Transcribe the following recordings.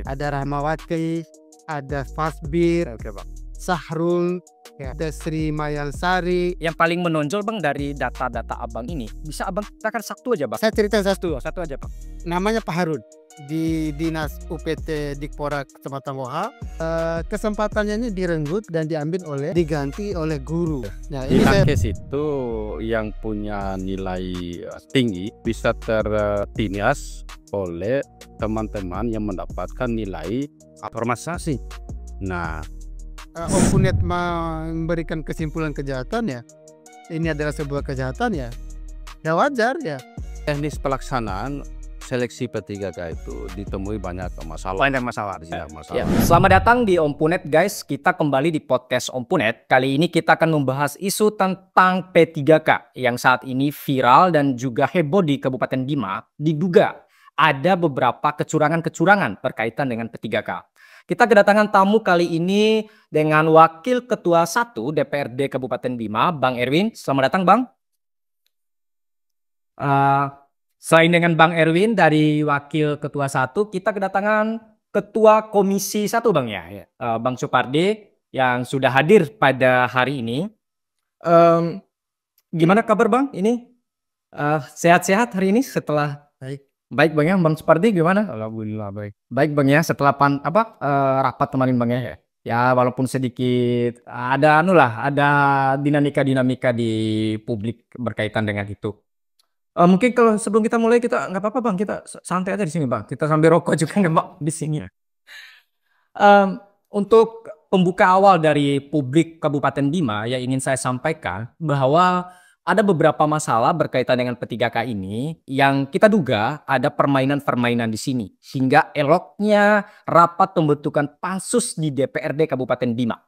Ada Rahmawati, ada Fasbir, Oke Bang. Sahrul, ada Sri Mayansari. Yang paling menonjol Bang dari data-data Abang ini, bisa Abang ceritakan satu aja Bang? Saya cerita satu, Satu aja Bang. namanya Pak Harun di Dinas UPT Dikpora Kecamatan Moha. Kesempatannya ini direnggut dan diganti oleh guru. Nah, Di ini saya nakes itu yang punya nilai tinggi bisa tertindas oleh teman-teman yang mendapatkan nilai formasi. Nah, Ompunet memberikan kesimpulan kejahatan ya. Ini adalah sebuah kejahatan ya. Ya wajar ya. teknis pelaksanaan seleksi P3K itu ditemui banyak masalah. Banyak masalah di sini. Banyak masalah. Ya. Selamat datang di Ompunet guys. Kita kembali di podcast Ompunet. Kali ini kita akan membahas isu tentang P3K yang saat ini viral dan juga heboh di Kabupaten Bima. Diduga ada beberapa kecurangan-kecurangan berkaitan dengan P3K. Kita kedatangan tamu kali ini dengan Wakil Ketua 1 DPRD Kabupaten Bima, Bang Erwin. Selamat datang Bang. Selain dengan Bang Erwin dari Wakil Ketua 1, kita kedatangan Ketua Komisi 1 Bang ya, Bang Supardi yang sudah hadir pada hari ini. Gimana kabar Bang ini? Sehat-sehat hari ini setelah baik Bang ya, Bang Supardi gimana? Alhamdulillah baik. Baik Bang ya, setelah rapat kemarin Bang ya. Ya walaupun sedikit ada ada dinamika-dinamika di publik berkaitan dengan itu. Mungkin kalau sebelum kita mulai kita nggak apa-apa Bang, kita santai aja di sini Bang. Kita sambil rokok juga nggak Bang di sini. Untuk pembuka awal dari publik Kabupaten Bima yang ingin saya sampaikan bahwa ada beberapa masalah berkaitan dengan P3K ini yang kita duga ada permainan-permainan di sini hingga eloknya rapat pembentukan pansus di DPRD Kabupaten Bima.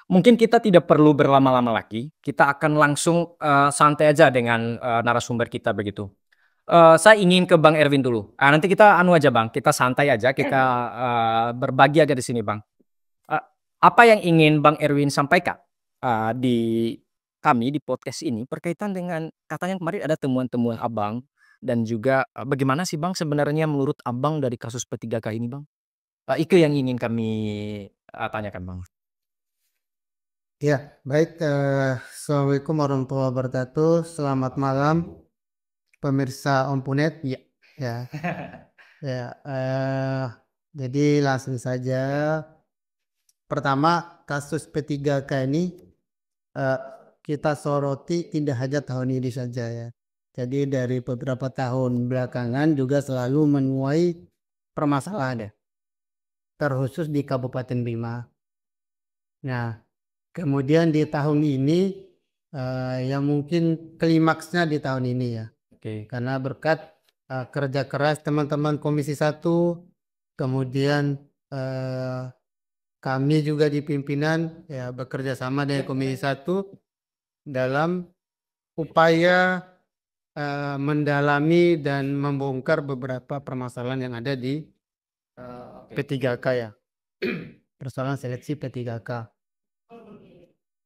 Mungkin kita tidak perlu berlama-lama lagi, kita akan langsung santai aja dengan narasumber kita begitu. Saya ingin ke Bang Erwin dulu. Nanti kita aja Bang, kita santai aja, kita berbagi aja di sini Bang. Apa yang ingin Bang Erwin sampaikan di kami di podcast ini berkaitan dengan katanya kemarin ada temuan-temuan Abang dan juga bagaimana sih Bang sebenarnya menurut Abang dari kasus P3K ini Bang? Itu yang ingin kami tanyakan Bang. Ya, baik. Assalamualaikum warahmatullahi wabarakatuh. Selamat malam, pemirsa Ompunet. Ya. Jadi langsung saja. Pertama, kasus P3K ini kita soroti tidak hanya tahun ini saja ya. Jadi dari beberapa tahun belakangan juga selalu menuai permasalahan ya, terkhusus di Kabupaten Bima. Nah, kemudian di tahun ini yang mungkin klimaksnya di tahun ini ya. Karena berkat kerja keras teman-teman Komisi 1, kemudian kami juga di pimpinan ya bekerja sama dengan Komisi 1 dalam upaya mendalami dan membongkar beberapa permasalahan yang ada di P3K ya. Persoalan seleksi P3K.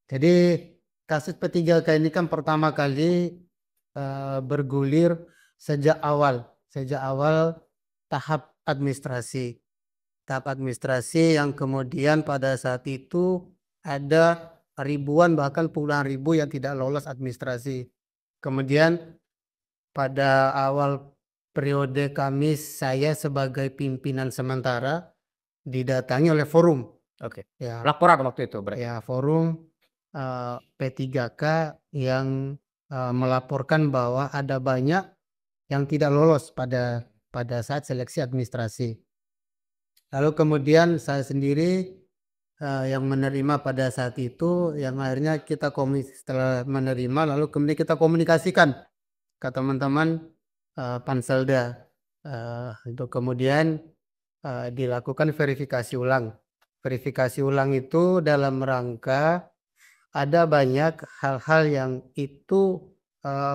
Jadi kasus P3K ini kan pertama kali bergulir sejak awal tahap administrasi yang kemudian pada saat itu ada ribuan bahkan puluhan ribu yang tidak lolos administrasi. Kemudian pada awal periode kami, saya sebagai pimpinan sementara didatangi oleh forum. Ya, Laporan waktu itu berarti. ya forum P3K yang melaporkan bahwa ada banyak yang tidak lolos pada saat seleksi administrasi. Lalu kemudian saya sendiri yang menerima pada saat itu, yang akhirnya setelah menerima lalu kemudian kita komunikasikan ke teman-teman Panselda untuk kemudian dilakukan verifikasi ulang. Verifikasi ulang itu dalam rangka ada banyak hal-hal yang itu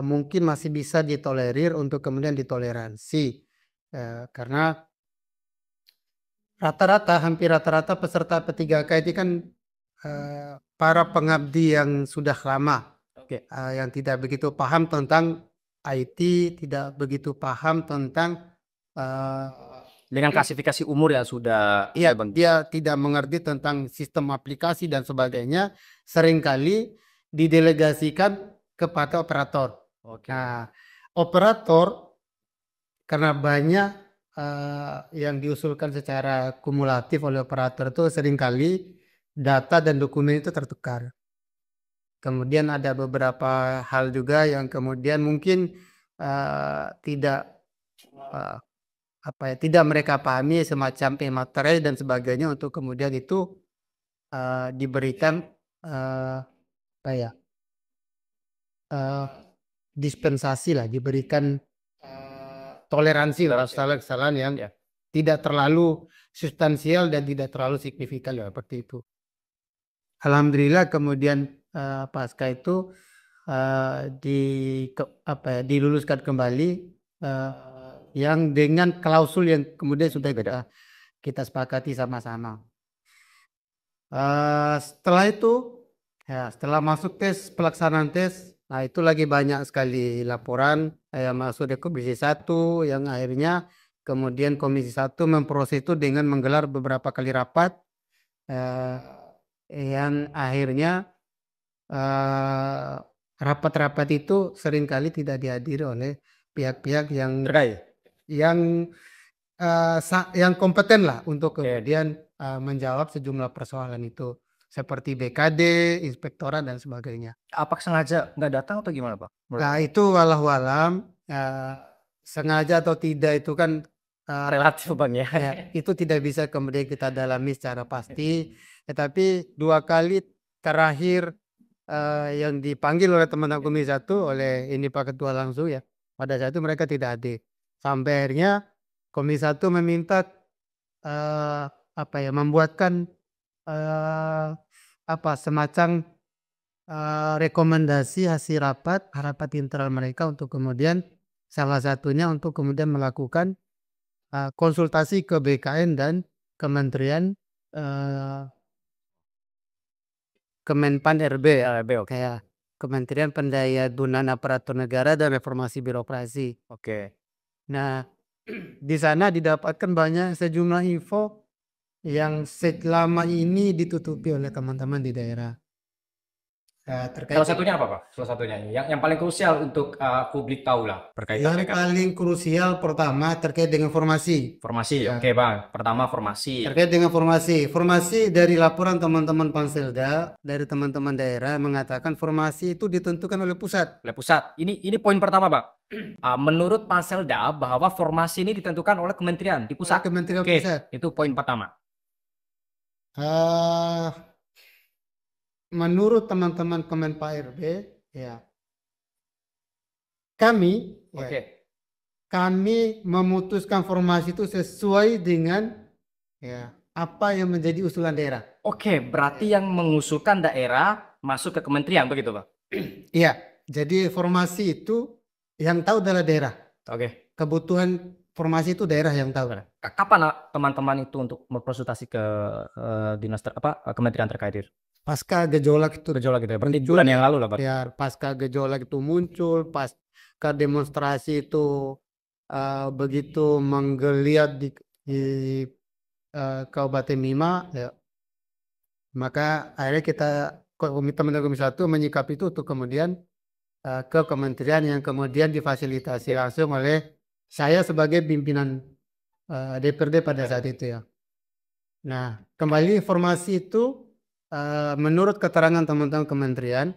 mungkin masih bisa ditolerir untuk kemudian ditoleransi karena hampir rata-rata peserta P3K itu kan para pengabdi yang sudah lama, yang tidak begitu paham tentang IT, tidak begitu paham tentang Dengan klasifikasi umur yang sudah Iya, dia tidak mengerti tentang sistem aplikasi dan sebagainya, seringkali didelegasikan kepada operator. Oke. Nah, operator karena banyak yang diusulkan secara kumulatif oleh operator itu seringkali data dan dokumen itu tertukar. Kemudian ada beberapa hal juga yang kemudian mungkin tidak tidak mereka pahami, semacam e-materai dan sebagainya, untuk kemudian itu diberikan apa ya dispensasi lah, diberikan toleransi lah kesalahan-kesalahan yang Ya. tidak terlalu substansial dan tidak terlalu signifikan ya, seperti itu. Alhamdulillah kemudian pasca itu diluluskan kembali yang dengan klausul yang kemudian sudah kita sepakati sama-sama. Setelah itu, ya, setelah masuk tes, pelaksanaan tes, nah itu lagi banyak sekali laporan yang masuk di Komisi 1, yang akhirnya kemudian Komisi 1 memproses itu dengan menggelar beberapa kali rapat, yang akhirnya rapat-rapat itu seringkali tidak dihadiri oleh pihak-pihak yang yang kompeten lah untuk kemudian menjawab sejumlah persoalan itu, seperti BKD, inspektorat dan sebagainya. Apa sengaja nggak datang atau gimana, Pak? Nah itu wallahualam, sengaja atau tidak itu kan Relatif, Bang, ya. itu tidak bisa kemudian kita dalami secara pasti. Tetapi 2 kali terakhir yang dipanggil oleh teman-teman Komisi 1 oleh ini Pak Ketua langsung ya, pada saat itu mereka tidak hadir. Sampai akhirnya Komisi 1 meminta membuatkan semacam rekomendasi hasil rapat internal mereka, untuk kemudian salah satunya untuk kemudian melakukan konsultasi ke BKN dan Kementerian Kemenpan RB, kayak Kementerian Pendayagunaan Aparatur Negara dan Reformasi Birokrasi. Oke. Nah, di sana didapatkan banyak sejumlah info yang selama ini ditutupi oleh teman-teman di daerah. Salah satunya apa, Pak? Salah satunya yang paling krusial untuk publik tahu lah berkaitan Yang paling krusial pertama terkait dengan formasi. formasi. Ya. Oke, Bang. Pertama formasi. Terkait dengan formasi dari laporan teman-teman Panselda, dari teman-teman daerah mengatakan formasi itu ditentukan oleh pusat. Oleh pusat. Ini poin pertama, Bang. Menurut Panselda bahwa formasi ini ditentukan oleh kementerian di pusat. Kementerian Oke, pusat. itu poin pertama. Menurut teman-teman Kemenpa RB, ya, kami memutuskan formasi itu sesuai dengan apa yang menjadi usulan daerah. Oke, berarti yang mengusulkan daerah masuk ke kementerian, begitu, Pak? Iya, jadi formasi itu yang tahu adalah daerah. Oke. Kebutuhan formasi itu daerah yang tahu. Kapan teman-teman itu untuk berkonsultasi ke kementerian terkait? Pasca gejolak itu. Gejolak gitu ya, berarti bulan yang lalu lah, Pak. Ya, pasca gejolak itu muncul, pasca demonstrasi itu begitu menggeliat di Kabupaten Mima, ya, maka akhirnya teman-teman Komisi 1 menyikapi itu untuk kemudian ke kementerian, yang kemudian difasilitasi langsung oleh saya sebagai pimpinan DPRD pada saat itu ya. Nah, kembali formasi itu menurut keterangan teman-teman Kementerian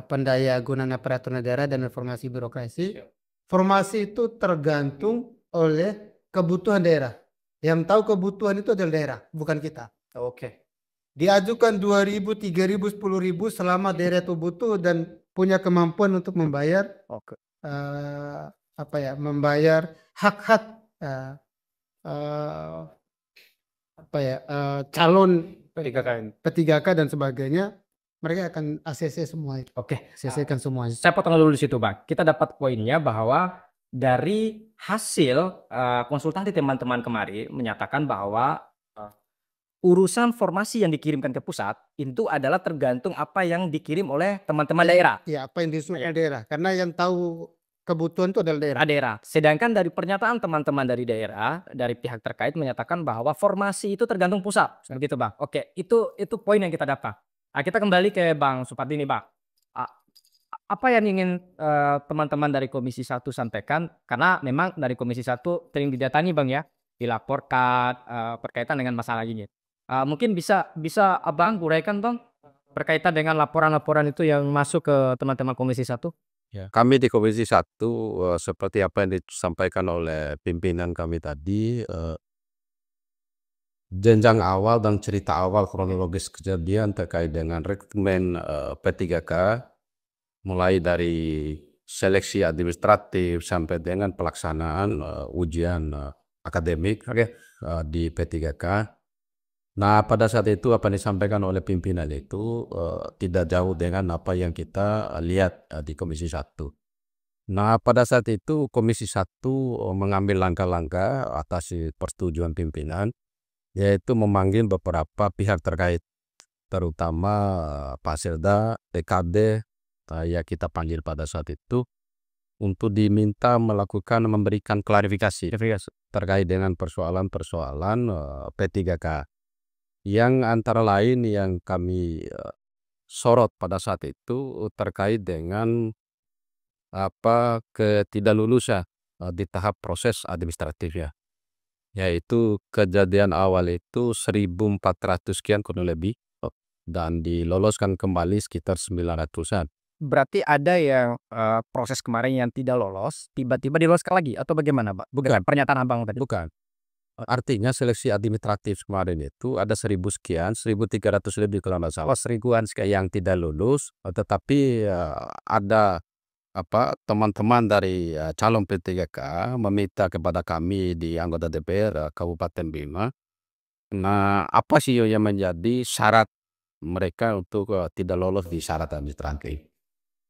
Pendayagunaan Aparatur Negara dan Reformasi Birokrasi, formasi itu tergantung oleh kebutuhan daerah. Yang tahu kebutuhan itu adalah daerah, bukan kita. Oke. Diajukan 2.000, 3.000, 10.000 selama daerah itu butuh dan punya kemampuan untuk membayar membayar hak-hak calon P3K dan sebagainya, mereka akan ACC semua itu. Oke, ACC-kan semuanya. saya potong dulu di situ, Bang. Kita dapat poinnya bahwa dari hasil konsultasi teman-teman kemarin menyatakan bahwa urusan formasi yang dikirimkan ke pusat itu adalah tergantung apa yang dikirim oleh teman-teman daerah. Ya, apa yang disuruh daerah. Karena yang tahu kebutuhan itu adalah daerah. daerah. Sedangkan dari pernyataan teman-teman dari daerah, dari pihak terkait menyatakan bahwa formasi itu tergantung pusat, begitu Bang. Oke, itu poin yang kita dapat. Nah, kita kembali ke Bang Supadi nih Bang. A- Apa yang ingin teman-teman dari Komisi 1 sampaikan? Karena memang dari Komisi 1 sering didatangi Bang ya, dilaporkan berkaitan dengan masalah ini. Mungkin bisa Abang uraikan Bang berkaitan dengan laporan-laporan itu yang masuk ke teman-teman Komisi 1? Ya. Kami di Komisi 1 seperti apa yang disampaikan oleh pimpinan kami tadi, jenjang awal dan cerita awal kronologis kejadian terkait dengan rekrutmen P3K, mulai dari seleksi administratif sampai dengan pelaksanaan ujian akademik di P3K. Nah, pada saat itu apa yang disampaikan oleh pimpinan itu tidak jauh dengan apa yang kita lihat di Komisi 1. Nah, pada saat itu Komisi 1 mengambil langkah-langkah atas persetujuan pimpinan, yaitu memanggil beberapa pihak terkait, terutama Pak Selda, PKB, ya kita panggil pada saat itu untuk diminta memberikan klarifikasi terkait dengan persoalan-persoalan P3K. Yang antara lain yang kami sorot pada saat itu terkait dengan ketidaklulusan di tahap proses administratif ya. Yaitu kejadian awal itu 1.400 sekian kurang lebih, dan diloloskan kembali sekitar 900-an. Berarti ada yang proses kemarin yang tidak lolos, tiba-tiba diloloskan lagi atau bagaimana Pak? Dengan pernyataan Abang tadi? Bukan. Artinya seleksi administratif kemarin itu ada 1.000 sekian, 1.300 lebih kalau nggak salah. Seribuan sekian yang tidak lulus, tetapi ada teman-teman dari calon P3K meminta kepada kami di anggota DPR Kabupaten Bima. Nah, apa sih yang menjadi syarat mereka untuk tidak lolos di syarat administratif?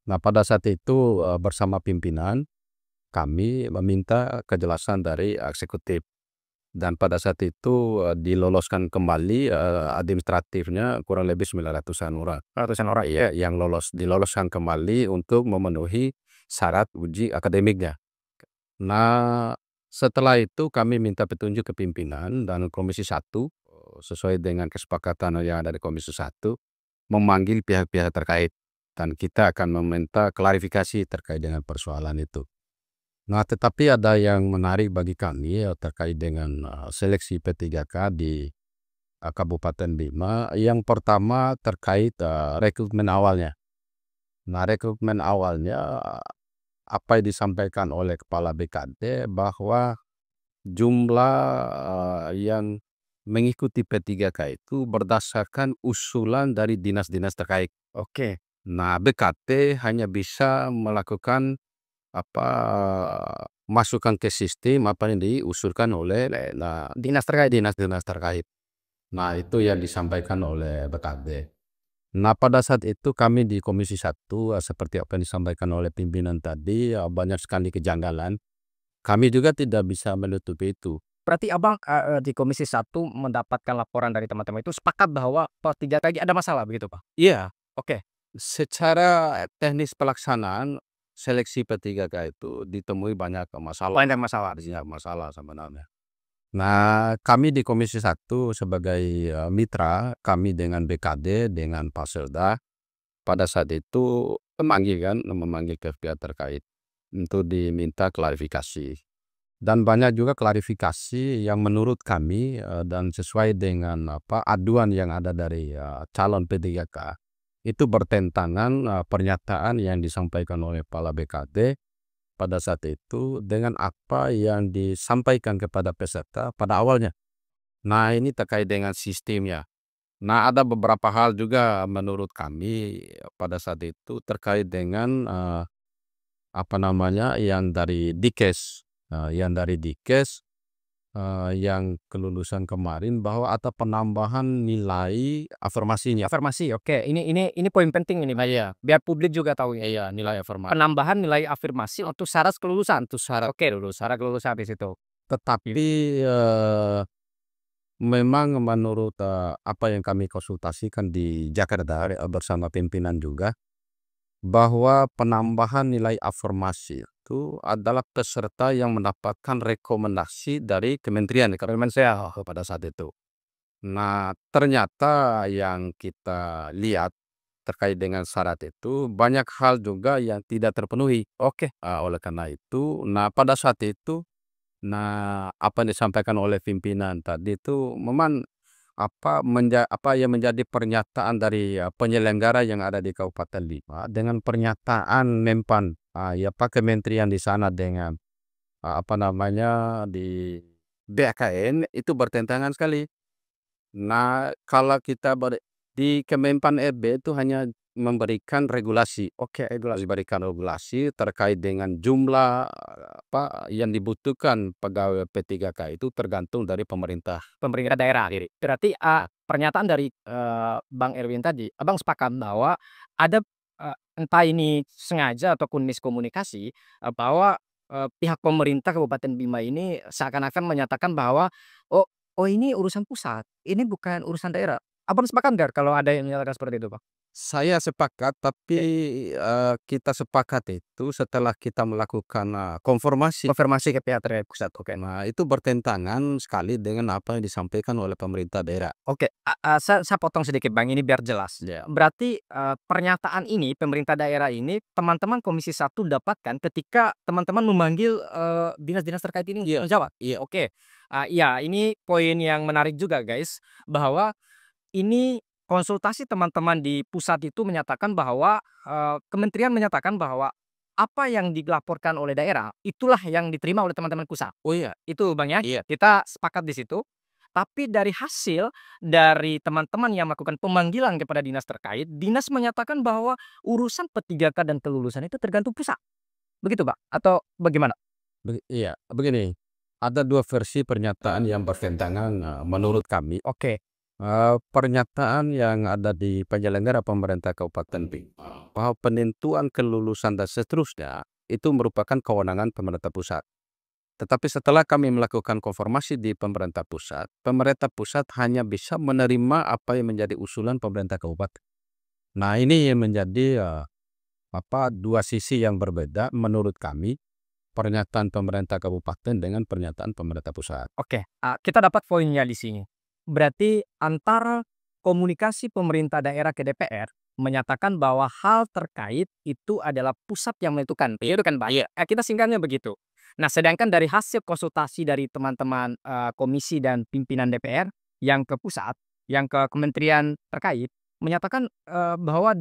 Nah, pada saat itu bersama pimpinan kami meminta kejelasan dari eksekutif. Dan pada saat itu diloloskan kembali administratifnya kurang lebih 900-an orang. Ratusan orang. Iya, yang diloloskan kembali untuk memenuhi syarat uji akademiknya. Nah, setelah itu kami minta petunjuk ke pimpinan dan Komisi 1 sesuai dengan kesepakatan yang ada di Komisi 1 memanggil pihak-pihak terkait dan kita akan meminta klarifikasi terkait dengan persoalan itu. Nah, tetapi ada yang menarik bagi kami terkait dengan seleksi P3K di Kabupaten Bima. Yang pertama terkait rekrutmen awalnya. Nah, rekrutmen awalnya apa yang disampaikan oleh Kepala BKD bahwa jumlah yang mengikuti P3K itu berdasarkan usulan dari dinas-dinas terkait. Oke. Nah, BKT hanya bisa melakukan masukan ke sistem apa yang diusulkan oleh Dinas terkait. dinas-dinas terkait. Nah, itu yang disampaikan oleh BKD. Nah, pada saat itu kami di Komisi 1 seperti apa yang disampaikan oleh pimpinan tadi, banyak sekali kejanggalan. Kami juga tidak bisa menutupi itu. Berarti Abang di Komisi 1 mendapatkan laporan dari teman-teman itu sepakat bahwa P3K ada masalah begitu Pak? Iya, Oke. secara teknis pelaksanaan seleksi P3K itu ditemui banyak masalah. Banyak masalah. Banyak masalah sebenarnya. Nah, kami di Komisi 1 sebagai mitra kami dengan BKD, dengan Pak Selda, pada saat itu memanggil ke pihak terkait untuk diminta klarifikasi. Dan banyak juga klarifikasi yang menurut kami dan sesuai dengan aduan yang ada dari calon P3K itu bertentangan pernyataan yang disampaikan oleh Kepala BKD pada saat itu dengan apa yang disampaikan kepada peserta pada awalnya. Nah, ini terkait dengan sistemnya. Nah, ada beberapa hal juga menurut kami pada saat itu terkait dengan yang dari Dikes, yang kelulusan kemarin bahwa ada penambahan nilai afirmasinya. Afirmasi, oke. Ini poin penting ini, Pak. Iya, Biar publik juga tahu ya. iya, nilai afirmasi. Penambahan nilai afirmasi untuk syarat kelulusan. Itu syarat Oke, syarat kelulusan di situ. tetapi memang menurut apa yang kami konsultasikan di Jakarta bersama pimpinan juga, bahwa penambahan nilai afirmasi itu adalah peserta yang mendapatkan rekomendasi dari kementerian pada saat itu. Nah, ternyata yang kita lihat terkait dengan syarat itu banyak hal juga yang tidak terpenuhi. Oleh karena itu, nah pada saat itu, nah apa yang disampaikan oleh pimpinan tadi itu memang apa yang menjadi pernyataan dari penyelenggara yang ada di Kabupaten Lima dengan pernyataan Menpan ya Pak Kementerian di sana dengan apa namanya di BKN itu bertentangan sekali. Nah, kalau kita di Kemenpan RB itu hanya memberikan regulasi. Diberikan regulasi terkait dengan jumlah apa yang dibutuhkan pegawai P3K itu tergantung dari pemerintah daerah. Berarti pernyataan dari Bang Erwin tadi, Abang sepakat bahwa ada entah ini sengaja ataupun miskomunikasi, bahwa pihak pemerintah Kabupaten Bima ini seakan-akan menyatakan bahwa oh oh ini urusan pusat, ini bukan urusan daerah. Abang sepakat nggak kalau ada yang menyatakan seperti itu, Bang? Saya sepakat, tapi kita sepakat itu setelah kita melakukan konfirmasi. Konfirmasi ke pihak terkait pusat. Oke. Nah, itu bertentangan sekali dengan apa yang disampaikan oleh pemerintah daerah. Oke, saya potong sedikit Bang, ini biar jelas. Ya. Berarti pernyataan ini pemerintah daerah ini teman-teman Komisi 1 dapatkan ketika teman-teman memanggil dinas-dinas terkait ini Iya. menjawab? Iya. Oke, iya ini poin yang menarik juga guys, bahwa ini konsultasi teman-teman di pusat itu menyatakan bahwa kementerian menyatakan bahwa apa yang dilaporkan oleh daerah itulah yang diterima oleh teman-teman pusat. Oh iya. Itu Bang ya. Iya. Kita sepakat di situ. Tapi dari hasil dari teman-teman yang melakukan pemanggilan kepada dinas terkait, dinas menyatakan bahwa urusan P3K dan kelulusan itu tergantung pusat. Begitu, Pak? Atau bagaimana? Iya, begini. Ada dua versi pernyataan yang bertentangan menurut kami. Oke. Pernyataan yang ada di penyelenggara pemerintah Kabupaten Bima bahwa penentuan kelulusan dan seterusnya itu merupakan kewenangan pemerintah pusat. Tetapi setelah kami melakukan konfirmasi di pemerintah pusat hanya bisa menerima apa yang menjadi usulan pemerintah kabupaten. Nah, ini yang menjadi dua sisi yang berbeda menurut kami, pernyataan pemerintah kabupaten dengan pernyataan pemerintah pusat. Oke, kita dapat poinnya di sini. Berarti antara komunikasi pemerintah daerah ke DPR menyatakan bahwa hal terkait itu adalah pusat yang menentukan. Itu kan, Pak? Iya. Kita singkatnya begitu. Nah, sedangkan dari hasil konsultasi dari teman-teman komisi dan pimpinan DPR yang ke pusat, yang ke kementerian terkait, menyatakan bahwa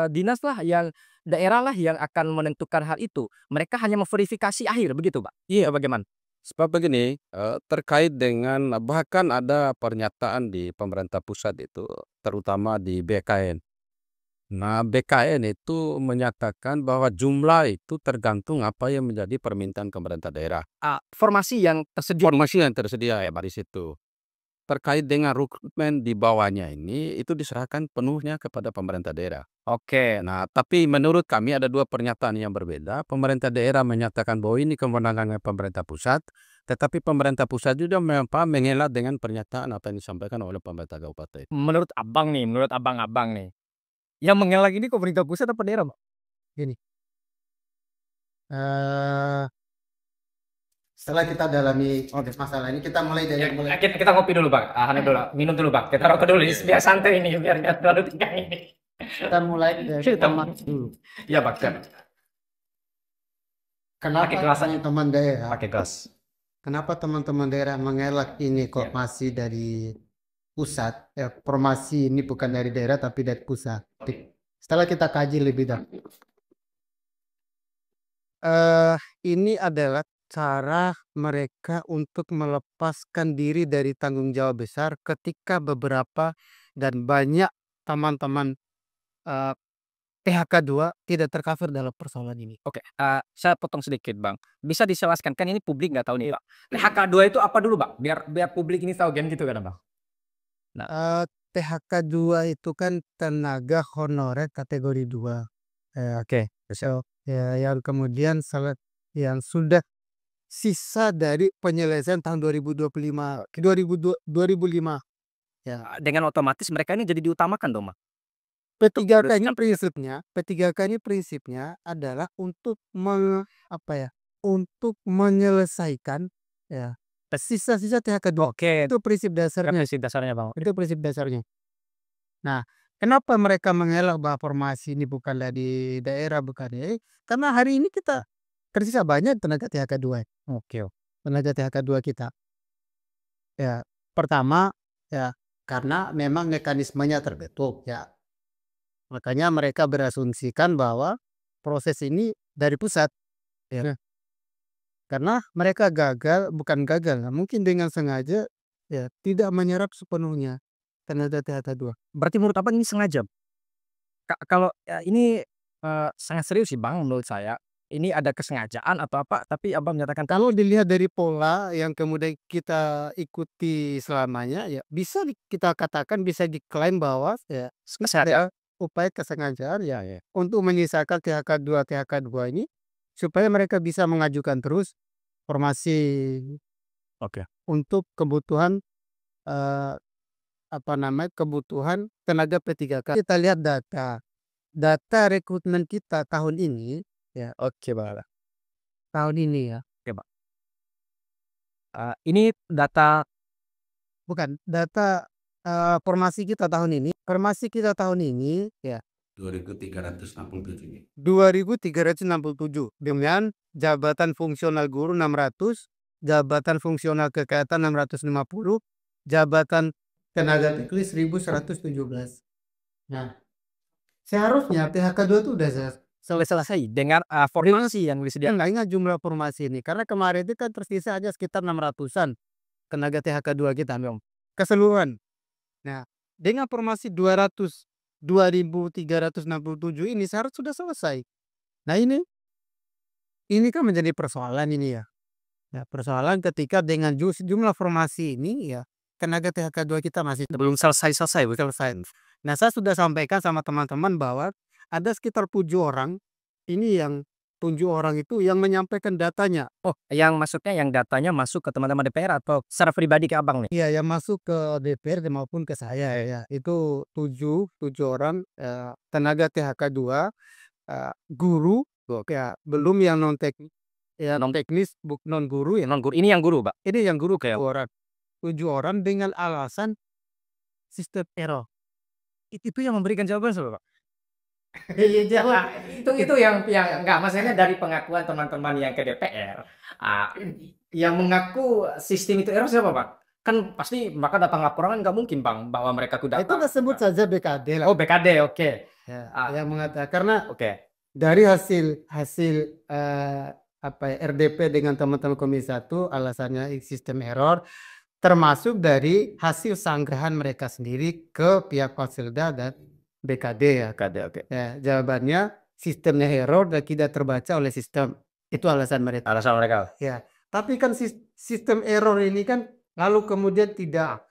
dinas lah yang daerah lah yang akan menentukan hal itu. Mereka hanya memverifikasi akhir, begitu, Pak? Iya. Bagaimana? Sebab begini, terkait dengan bahkan ada pernyataan di pemerintah pusat itu, terutama di BKN. Nah, BKN itu menyatakan bahwa jumlah itu tergantung apa yang menjadi permintaan pemerintah daerah. Formasi yang tersedia. Informasi yang tersedia ya di situ. Terkait dengan rekrutmen di bawahnya ini, itu diserahkan penuhnya kepada pemerintah daerah. Oke. Nah, tapi menurut kami ada dua pernyataan yang berbeda. Pemerintah daerah menyatakan bahwa ini kewenangan pemerintah pusat, tetapi pemerintah pusat juga mengelak dengan pernyataan apa yang disampaikan oleh pemerintah kabupaten. Menurut abang-abang nih, yang mengelak ini pemerintah pusat apa daerah, Pak? Gini, setelah kita dalami masalah ini, kita mulai dari Kita ngopi dulu, Bang. Minum dulu, Bang. Kita rokok dulu, biar santai ini, biar nggak terlalu tegang ini. kita mulai dari teman dulu. Ya, Bang. Kenapa Pakai gelas aja. teman-teman daerah? Pakai gelas. Kenapa teman-teman daerah mengelak ini informasi dari pusat? Informasi ini bukan dari daerah tapi dari pusat. Setelah kita kaji lebih dahulu, ini adalah cara mereka untuk melepaskan diri dari tanggung jawab besar ketika beberapa dan banyak teman-teman PHK 2 tidak tercover dalam persoalan ini. Oke, saya potong sedikit, Bang. Bisa dijelaskan, kan ini publik nggak tahu nih, Pak. THK 2 itu apa dulu, Bang? Biar publik ini tahu kan gitu kan, Bang? THK 2 itu kan tenaga honorer kategori 2. Oke. So, yang kemudian yang sudah sisa dari penyelesaian tahun 2005. Dengan otomatis mereka ini jadi diutamakan dong, Bang? P3K ini prinsipnya adalah untuk untuk menyelesaikan ya sisa-sisa THK 2. Oke, Itu prinsip dasarnya. sih dasarnya Bang. Itu prinsip dasarnya. Nah, kenapa mereka mengelak bahwa formasi ini bukan dari daerah, bukan dari, karena hari ini kita tersisa banyak tenaga THK 2. Oke. Tenaga THK 2 kita. Ya, pertama ya karena memang mekanismenya terbentuk ya. Makanya mereka berasumsikan bahwa proses ini dari pusat ya. Karena mereka bukan gagal, mungkin dengan sengaja ya tidak menyerap sepenuhnya tenaga THK 2. Berarti menurut Abang ini sengaja? Kalau ini sangat serius sih Bang menurut saya. Ini ada kesengajaan atau apa, tapi Abang menyatakan Kalau dilihat dari pola yang kemudian kita ikuti selamanya ya kita katakan, bisa diklaim bahwa ya sengaja. ada upaya kesengajaan ya untuk menyisakan THK 2 ini supaya mereka bisa mengajukan terus formasi Oke. untuk kebutuhan kebutuhan tenaga P3K. Kita lihat data rekrutmen kita tahun ini ya, Oke Bang. tahun ini ya. Oke Bang. Ini data Bukan, data formasi kita tahun ini. Formasi kita tahun ini ya 2.367. 2.367 dengan jabatan fungsional guru 600, jabatan fungsional kesehatan 650, jabatan tenaga teknis 1.117. Nah, seharusnya THK 2 itu udah selesai dengan formasi yang disediakan. nggak ingat jumlah formasi ini karena kemarin itu kan tersisa aja sekitar 600-an tenaga THK 2 kita dong keseluruhan. Nah, dengan formasi 2.367 ini seharusnya sudah selesai. Nah, ini kan menjadi persoalan ini ya. Ya, persoalan ketika dengan jumlah formasi ini ya tenaga THK 2 kita masih Belum selesai. selesai. Nah, saya sudah sampaikan sama teman-teman bahwa ada sekitar 7 orang ini yang 7 orang itu yang menyampaikan datanya. Oh, yang maksudnya yang datanya masuk ke teman-teman DPR atau secara pribadi ke Abang nih? Iya, yang masuk ke DPR maupun ke saya ya. Itu 7 orang tenaga THK 2, guru ya, belum yang non teknis ya, non teknis, non guru ya. Non guru. Ini yang guru, Pak. Ini yang guru Oke. 7 orang. 7 orang dengan alasan sistem error. Itu yang memberikan jawaban siapa, Pak? Iya, jawab. Itu yang enggak, maksudnya dari pengakuan teman-teman yang ke DPR, yang mengaku sistem itu error siapa, Pak? Kan pasti maka datang laporan nggak mungkin, Bang, bahwa mereka tuh Itu datang. sebut saja BKD lah. Oh, BKD, oke. Ya, yang mengatakan karena Oke. dari hasil RDP dengan teman-teman Komisi 1 alasannya sistem error, termasuk dari hasil sanggahan mereka sendiri ke pihak Konsilda dan BKD ya. BKD, oke. Ya, jawabannya sistemnya error dan tidak terbaca oleh sistem. Itu alasan mereka. Alasan mereka. Ya, tapi kan sistem error ini kan lalu kemudian tidak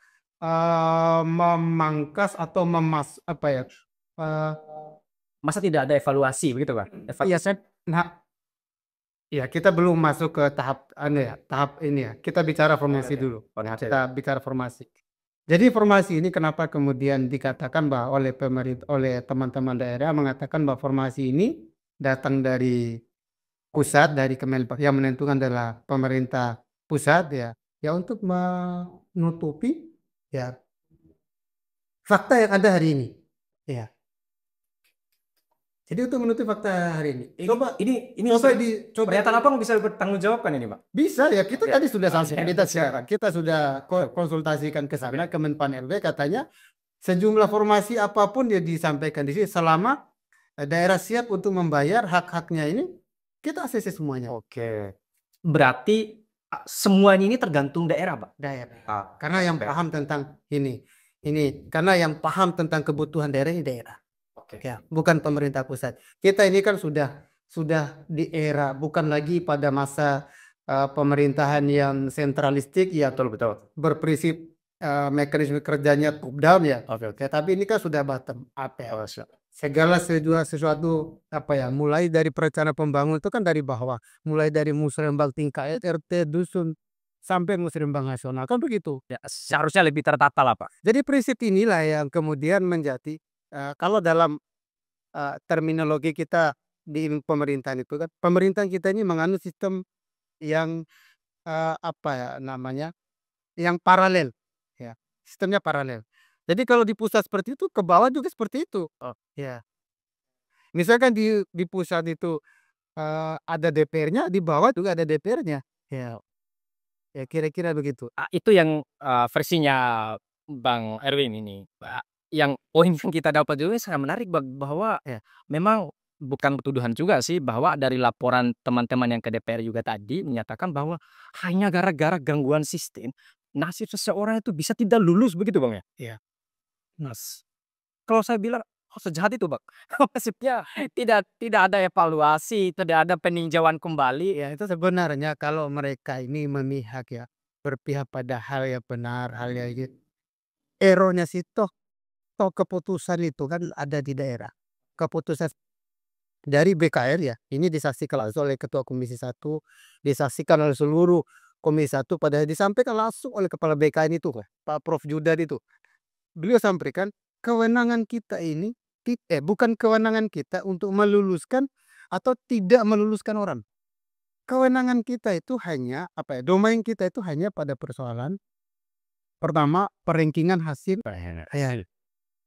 memangkas atau Masa tidak ada evaluasi begitu, Pak? Ya, kita belum masuk ke tahap ini ya. Kita bicara formasi dulu. Kita bicara formasi. Jadi formasi ini kenapa kemudian dikatakan bahwa oleh pemerintah, oleh teman-teman daerah mengatakan bahwa formasi ini datang dari pusat, dari Kemenpar, yang menentukan adalah pemerintah pusat ya. Ya, untuk menutupi ya fakta yang ada hari ini. Ya. Jadi untuk menutupi fakta hari ini. Coba pernyataan Abang bisa bertanggung jawabkan ini, Pak? Bisa ya, kita tadi sudah sampaikan, kita sudah konsultasikan ke sana, Kemenpan RB katanya sejumlah formasi apapun dia disampaikan di sini selama daerah siap untuk membayar hak-haknya ini, kita ACC semuanya. Oke. Berarti semuanya ini tergantung daerah, Pak? Daerah. Karena yang paham tentang ini karena yang paham tentang kebutuhan daerah ini daerah. Ya, bukan pemerintah pusat. Kita ini kan sudah di era bukan lagi pada masa pemerintahan yang sentralistik ya, betul berprinsip mekanisme kerjanya top down ya. Tapi ini kan sudah bottom up ya. Segala sesuatu mulai dari perencanaan pembangunan itu kan dari bawah, mulai dari musrembang tingkat RT dusun sampai musrembang nasional kan begitu. Ya, seharusnya lebih tertata lah, Pak. Jadi prinsip inilah yang kemudian menjadi kalau dalam terminologi kita di pemerintahan itu kan, pemerintahan kita ini menganut sistem yang apa ya namanya, yang paralel, ya, sistemnya paralel. Jadi kalau di pusat seperti itu, ke bawah juga seperti itu. Ya, misalkan di pusat itu, ada DPR-nya, di bawah juga ada DPR-nya. Ya, ya kira-kira begitu. Itu yang, versinya Bang Erwin ini, yang poin yang kita dapat juga sangat menarik bahwa Ya. memang bukan tuduhan juga sih, bahwa dari laporan teman-teman yang ke DPR juga tadi menyatakan bahwa hanya gara-gara gangguan sistem, nasib seseorang itu bisa tidak lulus begitu Bang ya? Iya. Kalau saya bilang, "Oh sejahat itu Bang?" Maksudnya tidak ada evaluasi, tidak ada peninjauan kembali. Ya, itu sebenarnya kalau mereka ini memihak ya, berpihak pada hal yang benar, hal yang gitu. Errornya sih toh keputusan itu kan ada di daerah. Keputusan dari BKR ya, ini disaksikan langsung oleh Ketua Komisi 1, disaksikan oleh seluruh Komisi 1, pada disampaikan langsung oleh Kepala BKN itu, Pak Prof. Judan itu. Beliau sampaikan, kewenangan kita ini bukan kewenangan kita untuk meluluskan atau tidak meluluskan orang. Kewenangan kita itu hanya apa ya, domain kita itu hanya pada persoalan pertama, perankingan hasil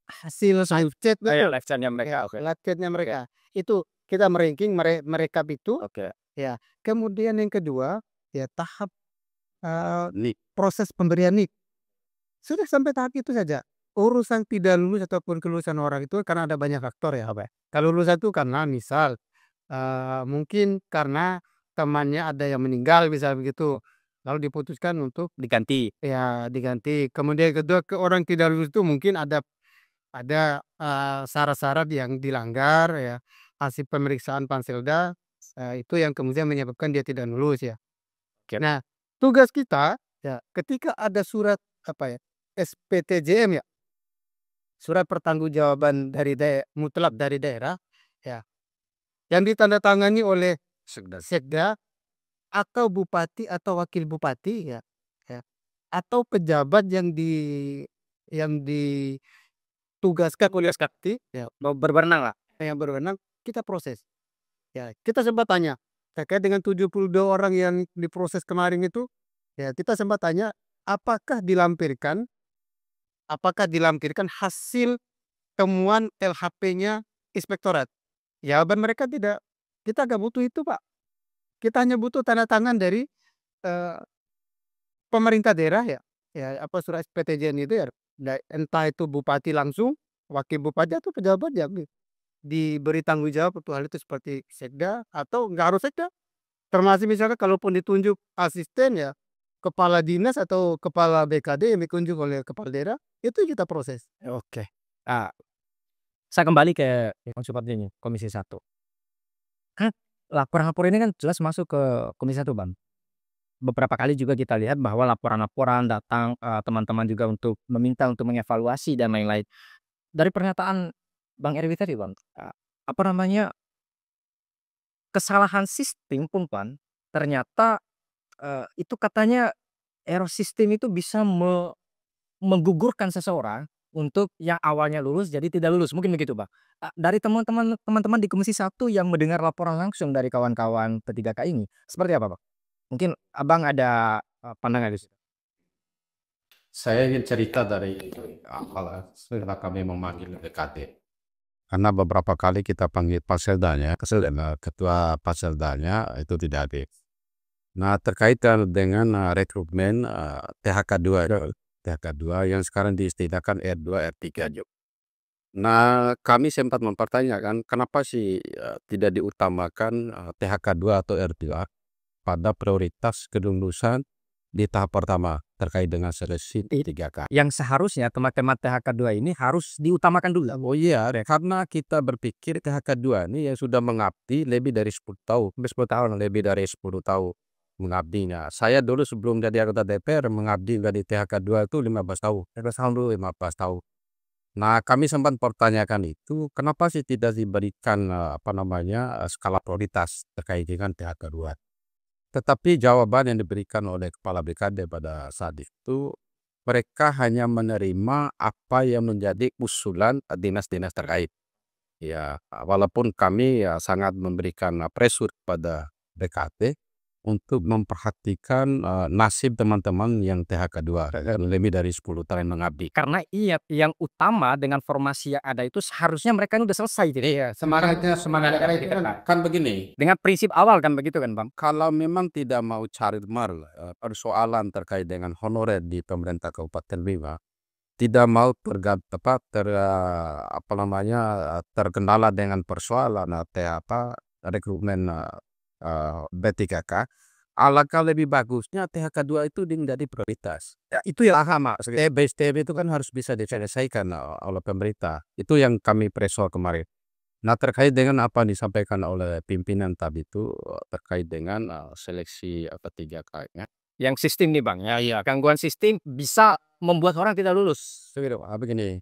hasil live chat betul. Live chat-nya mereka, oke. Live chat-nya mereka. Itu kita meranking merekap itu. Oke. Ya. Kemudian yang kedua, ya tahap Nik. proses pemberian NIK. Sudah sampai tahap itu saja. Urusan tidak lulus ataupun kelulusan orang itu karena ada banyak faktor ya, apa ya. Kalau lulus itu karena misal mungkin karena temannya ada yang meninggal misal begitu. Lalu diputuskan untuk Diganti. ya diganti. Kemudian yang kedua, ke orang tidak lulus itu mungkin ada syarat-syarat yang dilanggar ya, hasil pemeriksaan Panselda, itu yang kemudian menyebabkan dia tidak lulus ya. Oke. Nah, tugas kita ya ketika ada surat apa ya, SPTJM ya, surat pertanggungjawaban dari mutlak dari daerah ya, yang ditandatangani oleh Sekda atau bupati atau wakil bupati ya, ya, atau pejabat yang ditugaskan oleh Sakti ya, Berwenang lah. yang berwenang, kita proses. Ya, kita sempat tanya terkait dengan 72 orang yang diproses kemarin itu, ya kita sempat tanya apakah dilampirkan hasil temuan LHP-nya inspektorat. Jawaban mereka tidak, kita nggak butuh itu Pak. Kita hanya butuh tanda tangan dari eh, pemerintah daerah ya, ya apa surat SPTJN itu ya, entah itu bupati langsung, wakil bupati atau pejabat ya diberi tanggung jawab untuk hal itu seperti sekda atau nggak harus sekda. Termasuk misalnya kalaupun ditunjuk asisten ya, kepala dinas atau kepala BKD yang ditunjuk oleh kepala daerah, itu kita proses. Oke. Saya kembali ke konsupernya nih, Komisi 1. Kan laporan-laporan ini kan jelas masuk ke Komisi 1 Bang. Beberapa kali juga kita lihat bahwa laporan-laporan datang, teman-teman juga untuk meminta untuk mengevaluasi dan lain-lain. Dari pernyataan Bang Erwin tadi Bang, apa namanya, kesalahan sistem pun Bang, ternyata, itu katanya error sistem itu bisa menggugurkan seseorang untuk yang awalnya lulus jadi tidak lulus, mungkin begitu, Bang? Dari teman-teman di Komisi 1 yang mendengar laporan langsung dari kawan-kawan P3K ini, seperti apa, Bang? Mungkin Abang ada, pandangan di situ? Saya ingin cerita dari awal setelah kami memanggil BKD. Karena beberapa kali kita panggil Panseldanya, ketua Panseldanya itu tidak hadir. Nah, terkait dengan rekrutmen THK2 yang sekarang diistilahkan R2, R3 juga. Nah, kami sempat mempertanyakan kenapa sih tidak diutamakan THK2 atau R2 pada prioritas kelulusan di tahap pertama terkait dengan seleksi 3K. Yang seharusnya teman-teman THK2 ini harus diutamakan dulu. Oh iya, karena kita berpikir THK2 ini yang sudah mengabdi lebih dari 10 tahun, lebih dari 10 tahun mengabdinya. Saya dulu sebelum jadi anggota DPR mengabdi dari THK2 itu 15 tahun. 15 tahun. Nah, kami sempat pertanyakan itu, kenapa sih tidak diberikan skala prioritas terkait dengan THK2. Tetapi jawaban yang diberikan oleh Kepala BKD pada saat itu, mereka hanya menerima apa yang menjadi usulan dinas-dinas terkait. Ya, walaupun kami ya sangat memberikan pressure kepada BKT untuk memperhatikan nasib teman-teman yang THK 2 lebih dari 10 tahun mengabdi. Karena iya, yang utama dengan formasi yang ada itu seharusnya mereka ini udah selesai gitu. Iya, semangatnya kan begini. Dengan prinsip awal kan begitu kan Bang? Kalau memang tidak mau cari persoalan terkait dengan honorer di pemerintah Kabupaten Bima, tidak mau terkendala dengan persoalan rekrutmen B3K, alangkah lebih bagusnya THK 2 itu menjadi prioritas. Ya, itu ya paham Mas. STB itu kan harus bisa diselesaikan oleh pemerintah. Itu yang kami preso kemarin. Nah, terkait dengan apa yang disampaikan oleh pimpinan tadi itu terkait dengan seleksi P3K-nya. Yang sistem nih Bang, ya gangguan sistem bisa membuat orang tidak lulus. Begini,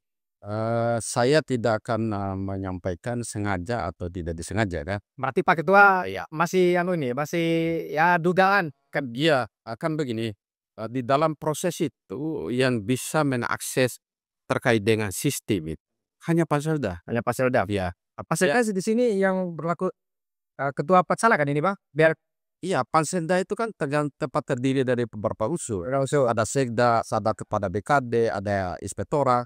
saya tidak akan menyampaikan sengaja atau tidak disengaja kan. Berarti Pak Ketua ya masih masih ya dugaan kan? Iya, akan begini, di dalam proses itu yang bisa mengakses terkait dengan sistem itu hanya Panselda. Hanya Paselda. Iya. Paselda di sini yang berlaku Ketua Patsala kan ini Bang? Biar Iya, Panselda itu kan tempat terdiri dari beberapa unsur. Ada Sekda, ada kepada BKD, ada Inspektorat,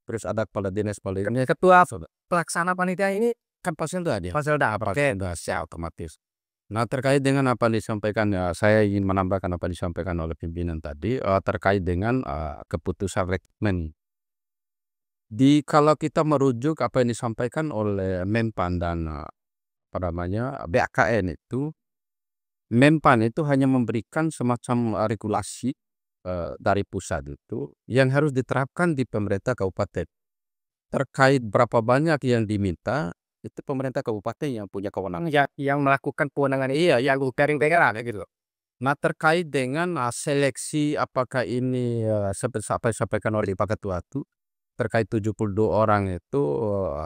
terus ada kepala dinas Ketua pelaksana panitia ini kan Panselda dia. Paselda. Oke. Panselda secara otomatis. Nah, terkait dengan apa yang disampaikan, saya ingin menambahkan apa yang disampaikan oleh pimpinan tadi terkait dengan keputusan rekrutmen. Kalau kita merujuk apa yang disampaikan oleh Menpan dan BKN itu, Menpan itu hanya memberikan semacam regulasi dari pusat itu yang harus diterapkan di pemerintah kabupaten. Terkait berapa banyak yang diminta, itu pemerintah kabupaten yang punya kewenangan. Ya, yang melakukan kewenangan Iya, yang garing pegang gitu. Nah, terkait dengan seleksi apakah ini seperti apa yang disampaikan oleh Pak Ketua itu, terkait 72 orang itu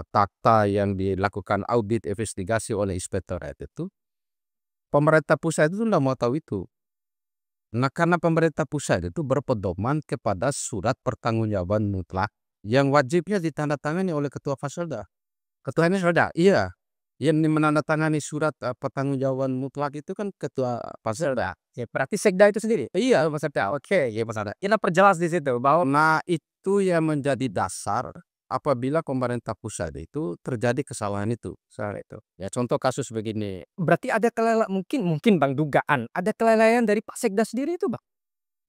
fakta yang dilakukan audit investigasi oleh inspektorat itu, pemerintah pusat itu tidak mau tahu itu. Nah, karena pemerintah pusat itu berpedoman kepada surat pertanggungjawaban mutlak yang wajibnya ditandatangani oleh Ketua Faselda. Ketuanya sudah. Iya, yang menandatangani surat pertanggungjawaban mutlak itu kan Ketua Faselda. Ya, berarti Sekda itu sendiri. Iya, Faselda. Oke, ya Mas Ada. Kita perjelas di situ bahwa Nah, itu yang menjadi dasar apabila pemerintah pusat itu terjadi kesalahan itu. Ya, contoh kasus begini. berarti ada mungkin Bang dugaan ada kelalaian dari Pak Sekda sendiri itu Bang.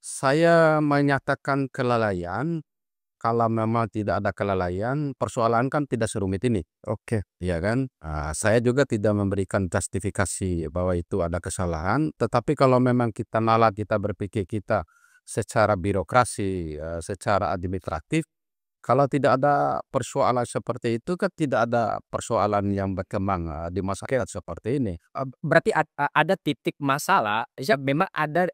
Saya menyatakan kelalaian, kalau memang tidak ada kelalaian, persoalan kan tidak serumit ini. Oke. Iya kan? Saya juga tidak memberikan justifikasi bahwa itu ada kesalahan, tetapi kalau memang kita berpikir kita secara birokrasi, secara administratif, kalau tidak ada persoalan seperti itu kan tidak ada persoalan yang berkembang di masyarakat seperti ini. Berarti ada titik masalah, ya memang ada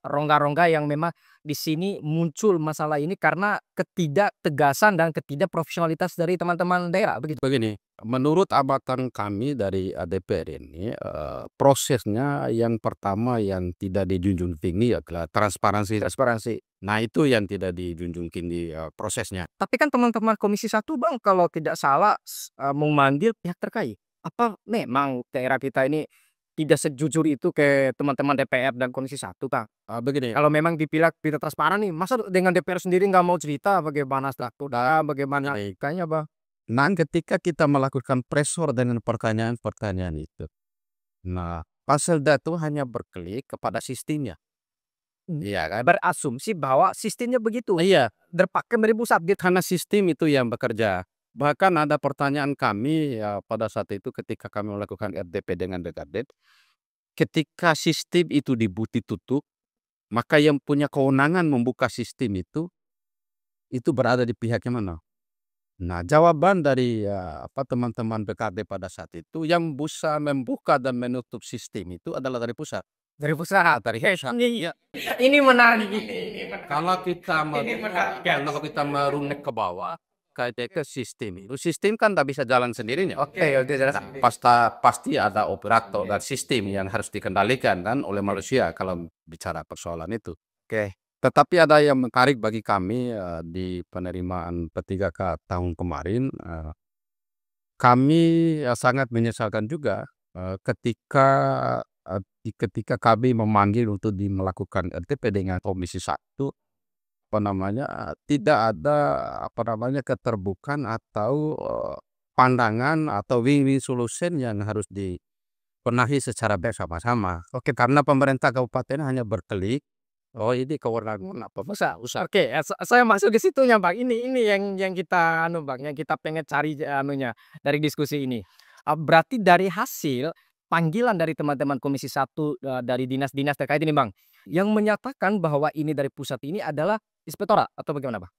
rongga-rongga yang memang di sini muncul masalah ini karena ketidaktegasan dan ketidakprofesionalitas dari teman-teman daerah begitu. Begini, menurut amatan kami dari DPR ini, prosesnya yang pertama yang tidak dijunjung tinggi adalah transparansi. Nah, itu yang tidak dijunjung tinggi prosesnya. Tapi kan teman-teman Komisi 1 Bang kalau tidak salah memanggil pihak terkait. Apa memang daerah kita ini tidak sejujur itu ke teman-teman DPR dan Komisi 1 Bang? Begini, Kalau memang tidak transparan nih, masa dengan DPR sendiri nggak mau cerita bagaimana strukturnya, bagaimana kayaknya Bang? nah ketika kita melakukan pressure dengan pertanyaan-pertanyaan itu, nah Paselda itu hanya berklik kepada sistemnya. Iya kan? Berasumsi bahwa sistemnya begitu. Iya, Terpakai dari pusat gitu. karena sistem itu yang bekerja. Bahkan ada pertanyaan kami ya pada saat itu ketika kami melakukan RDP dengan DKD, ketika sistem itu tutup, maka yang punya kewenangan membuka sistem itu berada di pihak yang mana? Nah, jawaban dari teman-teman BKD pada saat itu yang bisa membuka dan menutup sistem itu adalah dari pusat. Dari pusat. Dari pusat. Ini, ini menarik. Kalau kita merunut ke bawah, ke sistem sistem kan tak bisa jalan sendirinya. Oke, jelas. Pasti ada operator dan sistem yang harus dikendalikan kan oleh manusia kalau bicara persoalan itu. Oke. Tetapi ada yang menarik bagi kami, di penerimaan P3K tahun kemarin, kami, sangat menyesalkan juga, ketika kami memanggil untuk melakukan RTP dengan Komisi 1, tidak ada, keterbukaan atau, pandangan atau win-win solution yang harus dibenahi secara bersama-sama. Oke, karena pemerintah kabupaten hanya berkelit, "Oh, ini kewenangan apa Oke, saya masuk ke situnya, Bang. Ini yang kita Bang, yang kita pengen cari dari diskusi ini. Berarti dari hasil panggilan dari teman-teman Komisi 1 dari dinas-dinas terkait ini, Bang, yang menyatakan bahwa ini dari pusat ini adalah inspektorat atau bagaimana, Bang?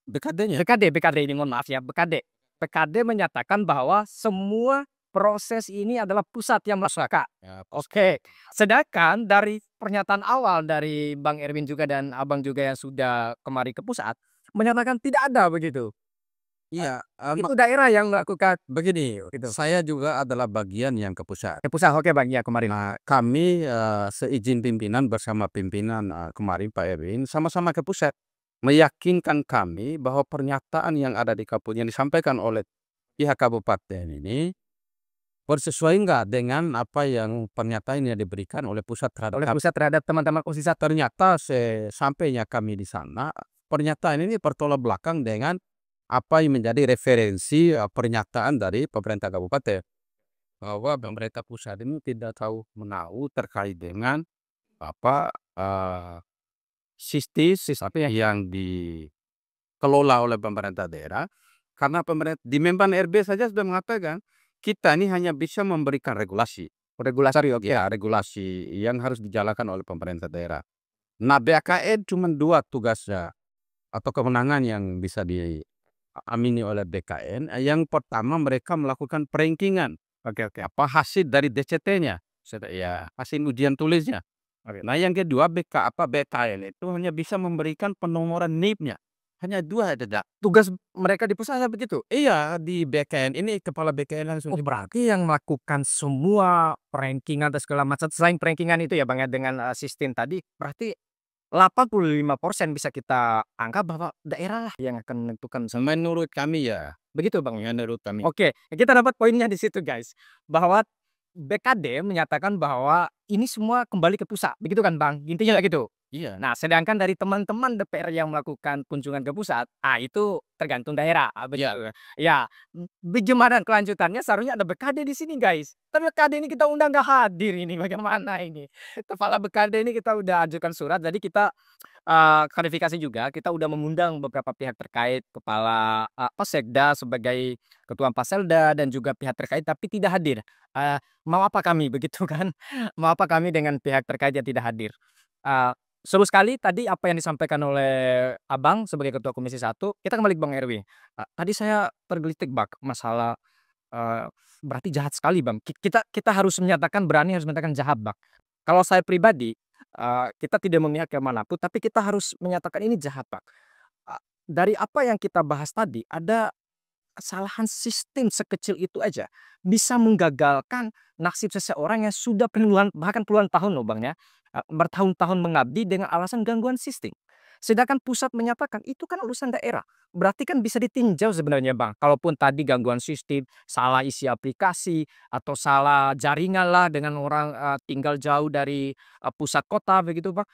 BKD-nya." BKD ini mohon maaf ya, BKD. BKD menyatakan bahwa semua proses ini adalah pusat yang melaksanakan. Ya, Oke, sedangkan dari pernyataan awal dari Bang Erwin juga dan Abang juga yang sudah kemari ke pusat, menyatakan tidak ada begitu. iya, Itu daerah yang melakukan begini, gitu. saya juga adalah bagian yang ke pusat. Ke pusat, oke Bang, ya kemarin. Nah, kami, seizin pimpinan bersama pimpinan, kemarin Pak Erwin, sama-sama ke pusat, meyakinkan kami bahwa pernyataan yang ada di yang disampaikan oleh pihak kabupaten ini, bersesuai enggak dengan apa yang pernyataan yang diberikan oleh pusat terhadap Oleh kami. pusat terhadap teman-teman Komisi 1. Ternyata sesampainya kami di sana, pernyataan ini bertolak belakang dengan apa yang menjadi referensi, pernyataan dari pemerintah kabupaten. Bahwa pemerintah pusat ini tidak tahu menahu terkait dengan apa, sistem yang dikelola oleh pemerintah daerah, karena di Menpan RB saja sudah mengatakan, kita ini hanya bisa memberikan regulasi. Regulasi, oke. Ya, regulasi yang harus dijalankan oleh pemerintah daerah. Nah, BKN cuma 2 tugasnya atau kewenangan yang bisa diamini oleh BKN. Yang pertama, mereka melakukan perankingan. Oke. Apa hasil dari DCT-nya, ya hasil ujian tulisnya. Oke. Nah, yang kedua, BKN itu hanya bisa memberikan penomoran NIP-nya, hanya 2 aja. Tugas mereka di pusat begitu? Iya, di BKN ini kepala BKN langsung. Oh, berarti yang melakukan semua ranking atau segala macam selain ranking itu ya Bang ya dengan, sistem tadi berarti 85% bisa kita anggap bahwa daerah lah yang akan menentukan Menurut kami ya, begitu Bang? menurut kami. Oke, kita dapat poinnya di situ guys, bahwa BKD menyatakan bahwa ini semua kembali ke pusat, begitu kan Bang? Intinya kayak gitu? Iya. Nah, sedangkan dari teman-teman DPR yang melakukan kunjungan ke pusat, itu tergantung daerah, Iya. betul. Ya, bagaimana kelanjutannya seharusnya ada BKD di sini, guys. Tapi BKD ini kita undang nggak hadir ini, bagaimana ini? Kepala BKD ini kita udah ajukan surat, jadi kita klarifikasi juga, kita udah mengundang beberapa pihak terkait, kepala Sekda sebagai ketua Paselda dan juga pihak terkait tapi tidak hadir. Mau apa kami begitu kan? Mau apa kami dengan pihak terkait yang tidak hadir? Eee, Seru sekali tadi apa yang disampaikan oleh Abang sebagai ketua Komisi 1. Kita kembali ke Bang Erwin. Tadi saya tergelitik Bang, masalah, eee, berarti jahat sekali Bang. Kita harus menyatakan berani harus menyatakan jahat Bang. Kalau saya pribadi, kita tidak memihak ke manapun, tapi kita harus menyatakan ini jahat Bang. Dari apa yang kita bahas tadi, ada kesalahan sistem sekecil itu aja, bisa menggagalkan nasib seseorang yang sudah puluhan bahkan puluhan tahun loh Bang ya, bertahun-tahun mengabdi dengan alasan gangguan sistem. Sedangkan pusat menyatakan itu kan urusan daerah, berarti kan bisa ditinjau sebenarnya Bang, kalaupun tadi gangguan sistem, salah isi aplikasi, atau salah jaringan lah dengan orang, tinggal jauh dari, pusat kota begitu Bang,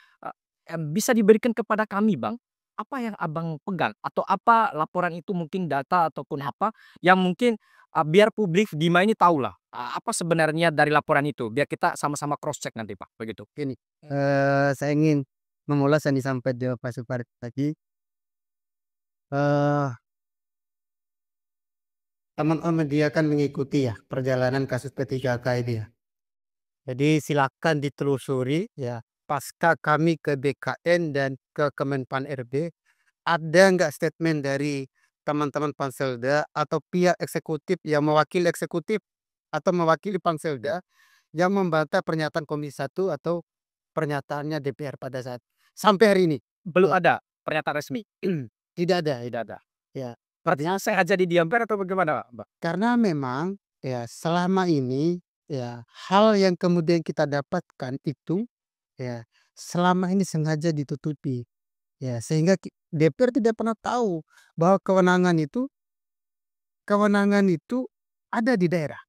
bisa diberikan kepada kami Bang, apa yang Abang pegang atau apa laporan itu mungkin data ataupun apa yang mungkin, biar publik Bima ini tahulah, apa sebenarnya dari laporan itu biar kita sama-sama cross check nanti Pak, begitu. Gini, saya ingin mengulas yang disampaikan Pak Supardi tadi. Eee, Teman-teman media kan mengikuti ya perjalanan kasus P3K ini ya. Jadi silakan ditelusuri ya, pasca kami ke BKN dan ke Kemenpan RB, ada nggak statement dari teman-teman Panselda atau pihak eksekutif yang mewakili eksekutif atau mewakili Panselda yang membantah pernyataan Komisi 1 atau pernyataannya DPR pada saat sampai hari ini? Belum ada pernyataan resmi? Tidak ada. Tidak ada. Ya, Artinya sengaja didiamkan atau bagaimana Mbak? karena memang ya selama ini ya hal yang kemudian kita dapatkan itu ya selama ini sengaja ditutupi. Ya, sehingga DPR tidak pernah tahu bahwa kewenangan itu ada di daerah.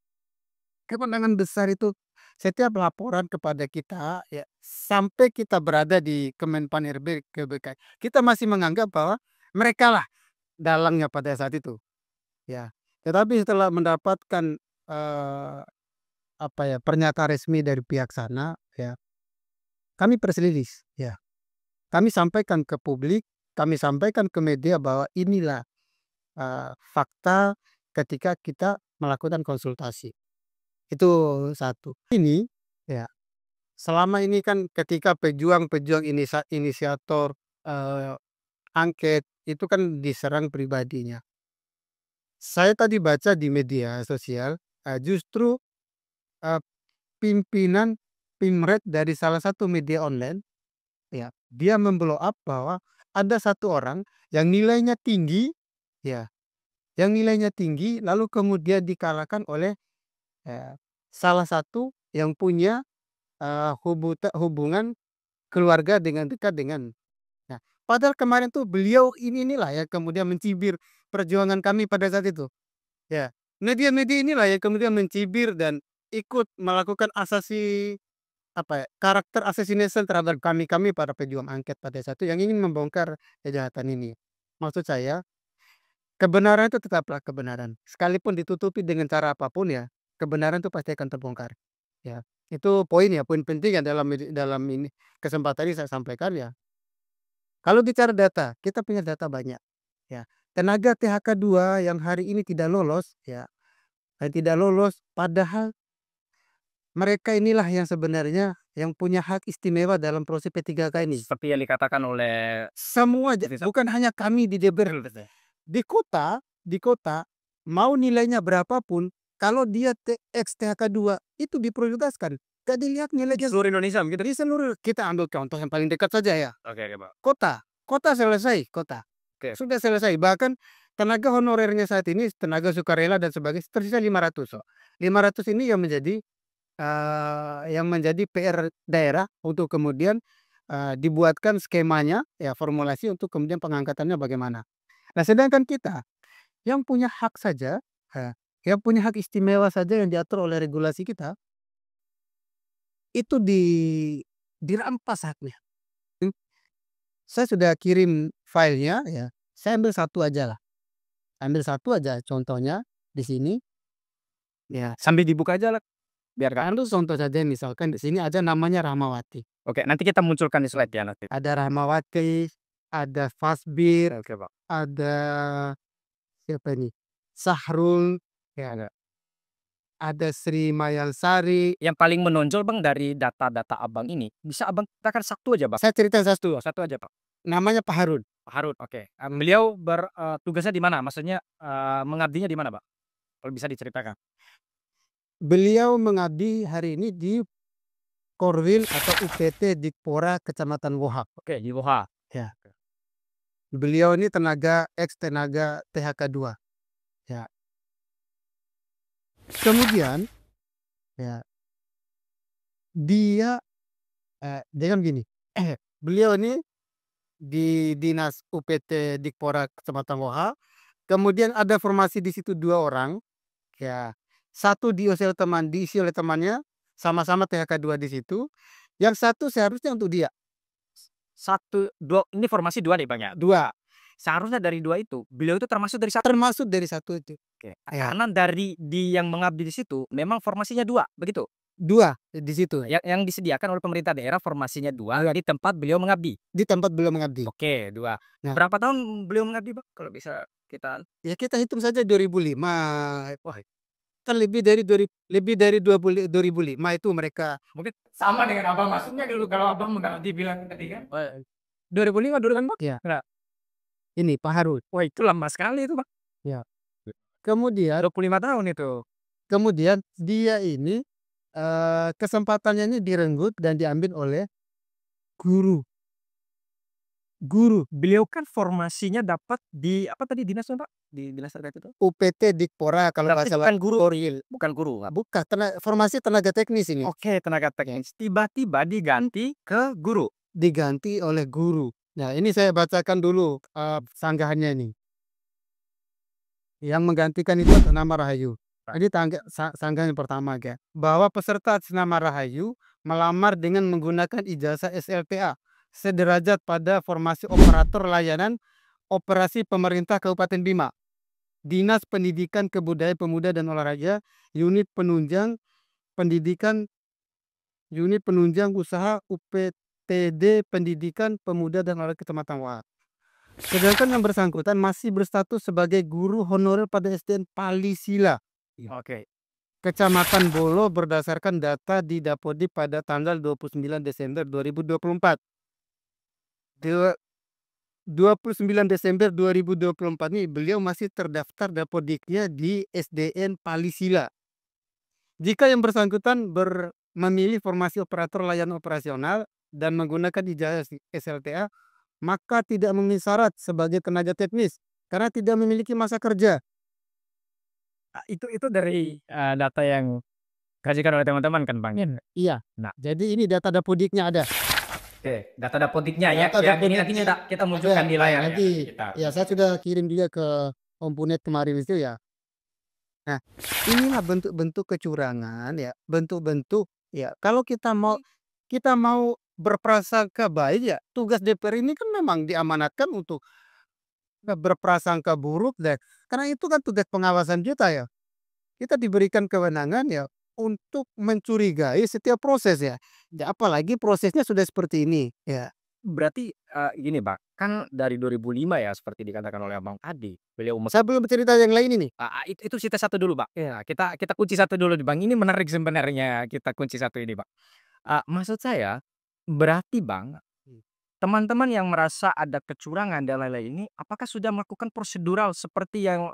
Kewenangan besar itu setiap laporan kepada kita ya sampai kita berada di Kemenpan RB ke BK, kita masih menganggap bahwa mereka lah dalangnya pada saat itu. Ya. Tetapi setelah mendapatkan apa ya pernyataan resmi dari pihak sana ya, kami perselidis ya. Kami sampaikan ke publik, kami sampaikan ke media bahwa inilah fakta ketika kita melakukan konsultasi. Itu satu. Ini ya, selama ini kan ketika pejuang-pejuang inisiator angket itu kan diserang pribadinya. Saya tadi baca di media sosial justru pimpinan Pimret dari salah satu media online ya, dia memblow up bahwa ada satu orang yang nilainya tinggi ya, yang nilainya tinggi lalu kemudian dikalahkan oleh salah satu yang punya hubungan keluarga dengan dekat dengan. Nah, padahal kemarin tuh beliau inilah ya kemudian mencibir perjuangan kami pada saat itu. Ya, media-media inilah yang kemudian mencibir dan ikut melakukan apa ya, karakter assassination terhadap kami para pejuang angket pada saat itu yang ingin membongkar kejahatan ini. Maksud saya, kebenaran itu tetaplah kebenaran. Sekalipun ditutupi dengan cara apapun ya, kebenaran itu pasti akan terbongkar. Ya, itu poin ya, poin penting ya dalam ini kesempatan ini saya sampaikan ya. Kalau bicara data, kita punya data banyak. Ya, tenaga THK 2 yang hari ini tidak lolos ya, tidak lolos padahal mereka inilah yang sebenarnya yang punya hak istimewa dalam proses P3K ini. Seperti yang dikatakan oleh Semua bukan hanya kami di DPR. Di kota mau nilainya berapapun kalau dia ex THK 2 itu diprioritaskan. Gak dilihat nilainya seluruh Indonesia gitu. di seluruh. Kita ambil contoh yang paling dekat saja ya. Oke, Pak. Kota selesai, kota. Oke. Sudah selesai. Bahkan tenaga honorernya saat ini, tenaga sukarela dan sebagainya, tersisa 500. 500 ini yang menjadi PR daerah untuk kemudian dibuatkan skemanya, ya formulasi untuk kemudian pengangkatannya bagaimana. Nah, sedangkan kita yang punya hak saja, yang punya hak istimewa saja yang diatur oleh regulasi kita, itu dirampas haknya. Saya sudah kirim filenya ya, saya ambil satu aja lah. Ambil satu aja contohnya di sini. Ya, Sambil dibuka aja lah. Biar ambil contoh saja misalkan di sini ada namanya Rahmawati. Oke, nanti kita munculkan di slide ya nanti. Ada Rahmawati, ada Fasbir, Oke, Pak. ada siapa ini? Sahrul, ya ada Sri Mayansari. Yang paling menonjol Bang dari data-data Abang ini, bisa Abang katakan satu aja Bang. Saya cerita satu, Satu aja Pak. namanya Pak Harun. Pak Harun, oke. Beliau tugasnya di mana? Maksudnya mengabdinya di mana, Pak? Kalau bisa diceritakan. Beliau mengabdi hari ini di Korwil atau UPT Dikpora Kecamatan Wohak. Oke, di Woha. Ya. Beliau ini ex tenaga THK 2. Ya. Kemudian ya dia dengan gini. Beliau ini di Dinas UPT Dikpora Kecamatan Woha. Kemudian ada formasi di situ 2 orang. Ya. Satu diisi oleh temannya, sama-sama THK 2 di situ. Yang satu seharusnya untuk dia. Ini formasi 2 nih Bang ya? 2. Seharusnya dari 2 itu, beliau itu termasuk dari 1. Termasuk dari 1 itu. Oke. Ya. Karena di yang mengabdi di situ memang formasinya 2, begitu? 2 di situ. Yang disediakan oleh pemerintah daerah formasinya 2 di tempat beliau mengabdi. Di tempat beliau mengabdi. Oke, 2. Nah. Berapa tahun beliau mengabdi, Bang? Kalau bisa kita Ya kita hitung saja 2005. Wah, kan lebih dari 2005 itu mereka. mungkin sama dengan Abang masuknya dulu kalau Abang mengabdi bilang tadi kan. 2005 dulu kan, Bang? Ya. Nah. Ini Pak Harun. Wah, itu lama sekali itu, Bang. Ya. Kemudian 25 tahun itu. Kemudian dia ini kesempatannya ini direnggut dan diambil oleh guru. Beliau kan formasinya dapat di apa tadi dinasnya, Pak? Di dinas terkait itu? UPT Dikpora kalau nggak salah. Bukan guru. Bukan guru. Bukan, formasi tenaga teknis ini. Oke, tenaga teknis. Tiba-tiba diganti ke guru. Diganti oleh guru. Nah, ini saya bacakan dulu sanggahannya ini. Yang menggantikan itu atas nama Rahayu. Jadi sanggahan yang pertama ya, bahwa peserta atas nama Rahayu melamar dengan menggunakan ijazah SLTA sederajat pada formasi operator layanan operasi pemerintah Kabupaten Bima, Dinas Pendidikan Kebudayaan Pemuda dan Olahraga, unit penunjang pendidikan, unit penunjang usaha UPTD Pendidikan Pemuda dan Olahraga Kecamatan Wah. Sedangkan yang bersangkutan masih berstatus sebagai guru honorer pada SDN Palisila, Oke. Kecamatan Bolo berdasarkan data di Dapodi pada tanggal 29 Desember 2024. 29 Desember 2024 ini beliau masih terdaftar Dapodiknya di SDN Palisila. Jika yang bersangkutan memilih formasi operator layanan operasional dan menggunakan ijazah SLTA, maka tidak memenuhi syarat sebagai tenaga teknis karena tidak memiliki masa kerja. Itu dari data yang dikajikan oleh teman-teman kan Bang? Iya. Nah. Jadi ini data Dapodiknya ada. Oke, data Dapodiknya ya. Data Ini Dapodiknya nanti kita munculkan di layar nanti. Ya, saya sudah kirim juga ke Om Punet kemarin itu ya. Nah, inilah bentuk-bentuk kecurangan ya, bentuk-bentuk ya. Kalau kita mau berprasangka baik ya, tugas DPR ini kan memang diamanatkan untuk berprasangka buruk deh. Karena itu kan tugas pengawasan kita ya. Kita diberikan kewenangan ya untuk mencurigai setiap proses ya. Ya, apalagi prosesnya sudah seperti ini ya. Berarti gini Bang, kan dari 2005 ya seperti dikatakan oleh Abang tadi, beliau Saya belum cerita yang lain ini. itu kita satu dulu Bang. Ya, kita kunci satu dulu nih Bang, ini menarik sebenarnya kita kunci satu ini Bang. Maksud saya, berarti Bang, teman-teman yang merasa ada kecurangan dan lain-lain ini, apakah sudah melakukan prosedural seperti yang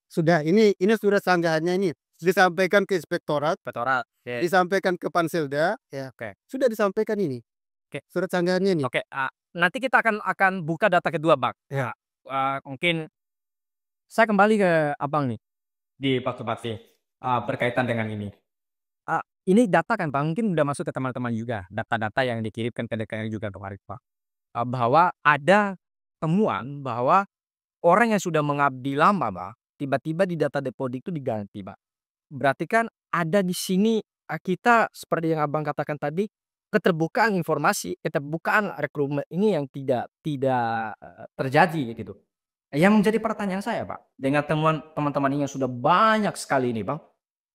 Sudah, ini sudah sanggahannya ini. Disampaikan ke inspektorat, Inspektorat? disampaikan ke Panselda, ya. Oke. Sudah disampaikan ini. Oke. Surat sanggahannya ini. Oke, nanti kita akan buka data kedua Bang. Ya. Mungkin saya kembali ke Abang nih, di Pak Bupati, berkaitan dengan ini. Ini data kan Bang, mungkin udah masuk ke teman-teman juga, data-data yang dikirimkan ke DKR juga kemarin Pak. Bahwa ada temuan bahwa orang yang sudah mengabdi lama Bang, tiba-tiba di data Depodik itu diganti Bang. Berarti kan ada di sini kita seperti yang Abang katakan tadi, keterbukaan informasi, keterbukaan rekrutmen ini yang tidak terjadi gitu. Yang menjadi pertanyaan saya Pak, dengan temuan teman-teman ini yang sudah banyak sekali ini Bang,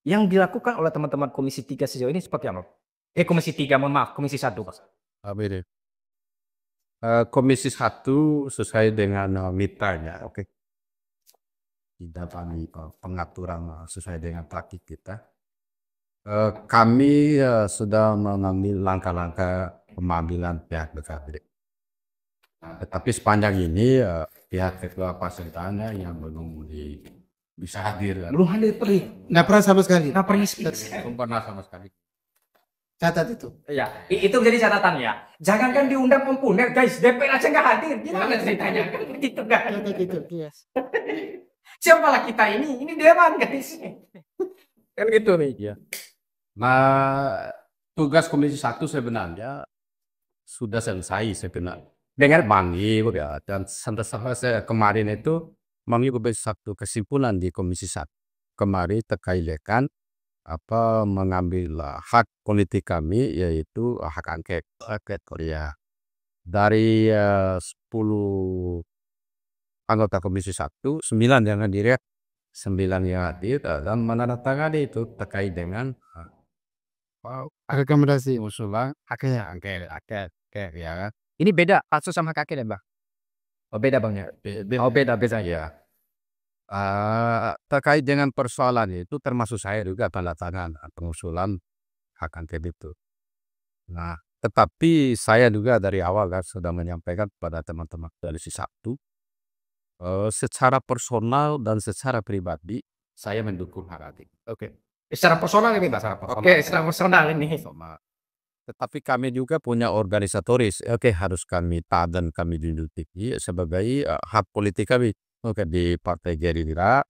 yang dilakukan oleh teman-teman Komisi 3 sejauh ini seperti apa? Komisi 3, mohon maaf, Komisi 1 Pak. Beda. Komisi 1 sesuai dengan mitranya, oke. Tidak kami pengaturan sesuai dengan praktik kita. Kami sudah mengambil langkah-langkah pemanggilan pihak BKD. Tetapi sepanjang ini pihak ketua Pasentannya yang belum bisa hadir. Belum hadir perih. Nggak pernah sama sekali. Nggak pernah Belum pernah sama sekali. Catat itu. Ya, itu jadi catatan ya. Jangankan diundang komponen guys, DPR aja nggak hadir. Gimana ceritanya? Kan begitu kan? Catat itu. Yes. Siapalah kita ini dewan guys. Kan gitu nih. Ya. Nah, tugas Komisi 1 sebenarnya sudah selesai sebenarnya. Dengan manggil ya, dan sampai kemarin itu manggil satu kesimpulan di Komisi 1 kemarin terkait dengan mengambil hak politik kami, yaitu hak angket ya. Dari 10 anggota Komisi 1, 9 yang hadir, 9 yang hadir dan menandatangani itu terkait dengan Rekomendasi. usulan angket ya kan. Ini beda kasus sama kakek ya Bang? Oh beda Bang ya? Oh beda ya. Terkait dengan persoalan itu termasuk saya juga tanda tangan pengusulan hak angket itu. Nah, tetapi saya juga dari awal kan sudah menyampaikan kepada teman-teman dari Komisi 1, secara personal dan secara pribadi saya mendukung hak angket. Oke. Secara personal ini Bang? Oke, secara personal ini. Tetapi kami juga punya organisatoris, harus kami taat dan kami lindungi sebagai hak politik kami di Partai Gerindra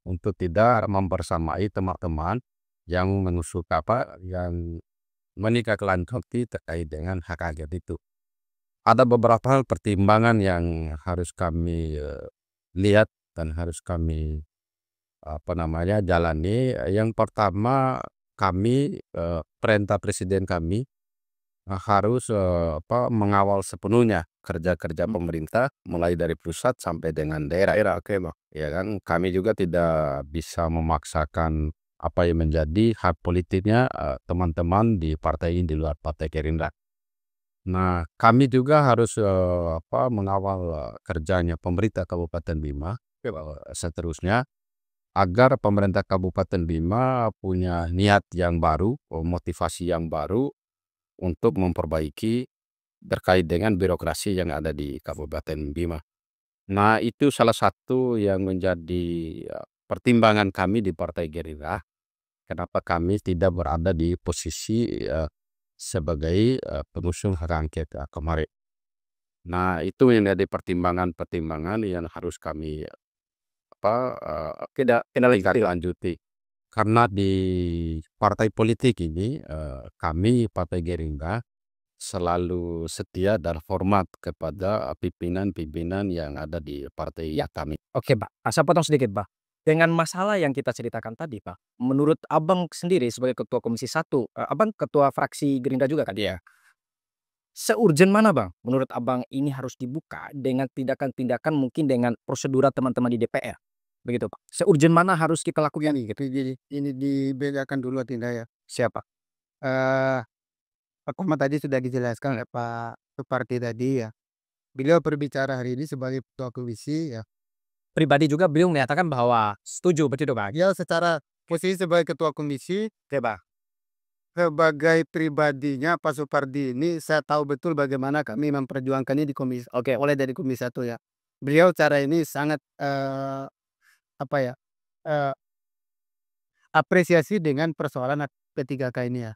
untuk tidak mempersamai teman-teman yang mengusulkan yang menindaklanjuti terkait dengan hak angket itu. ada beberapa hal pertimbangan yang harus kami lihat dan harus kami jalani. Yang pertama, kami perintah presiden kami harus mengawal sepenuhnya kerja-kerja pemerintah mulai dari pusat sampai dengan daerah. Oke, Bang. Ya kan, kami juga tidak bisa memaksakan apa yang menjadi hak politiknya teman-teman di partai ini, di luar Partai Gerindra. Nah, kami juga harus mengawal kerjanya pemerintah Kabupaten Bima seterusnya, agar pemerintah Kabupaten Bima punya niat yang baru, motivasi yang baru untuk memperbaiki terkait dengan birokrasi yang ada di Kabupaten Bima. Nah, itu salah satu yang menjadi pertimbangan kami di Partai Gerindra, kenapa kami tidak berada di posisi sebagai pengusung hak angket kemarin. Nah, itu yang jadi pertimbangan-pertimbangan yang harus kami tidak lanjuti. Karena di partai politik ini kami Partai Gerindra selalu setia dan hormat kepada pimpinan-pimpinan yang ada di partai kami. Oke, Pak. Saya potong sedikit, Pak. Dengan masalah yang kita ceritakan tadi, Pak, menurut Abang sendiri sebagai Ketua Komisi 1, Abang Ketua fraksi Gerindra juga kan? Iya. Seurgent mana, Bang, menurut Abang ini harus dibuka dengan tindakan-tindakan mungkin dengan prosedur teman-teman di DPR? Begitu, Pak. Seurgent mana harus kita lakukan gitu? Jadi ini dibedakan dulu Tinda ya. Siapa? Eh, tadi sudah dijelaskan oleh Pak Suparti tadi ya. Beliau berbicara hari ini sebagai ketua komisi ya. Pribadi juga beliau menyatakan bahwa setuju, betul, Pak? Ya secara posisi sebagai ketua komisi, Oke, Pak. sebagai pribadinya Pak Supardi ini saya tahu betul bagaimana kami memperjuangkannya di komisi. Oke, mulai dari komisi 1 ya. Beliau cara ini sangat apa ya? eh, apresiasi dengan persoalan P3K ini ya.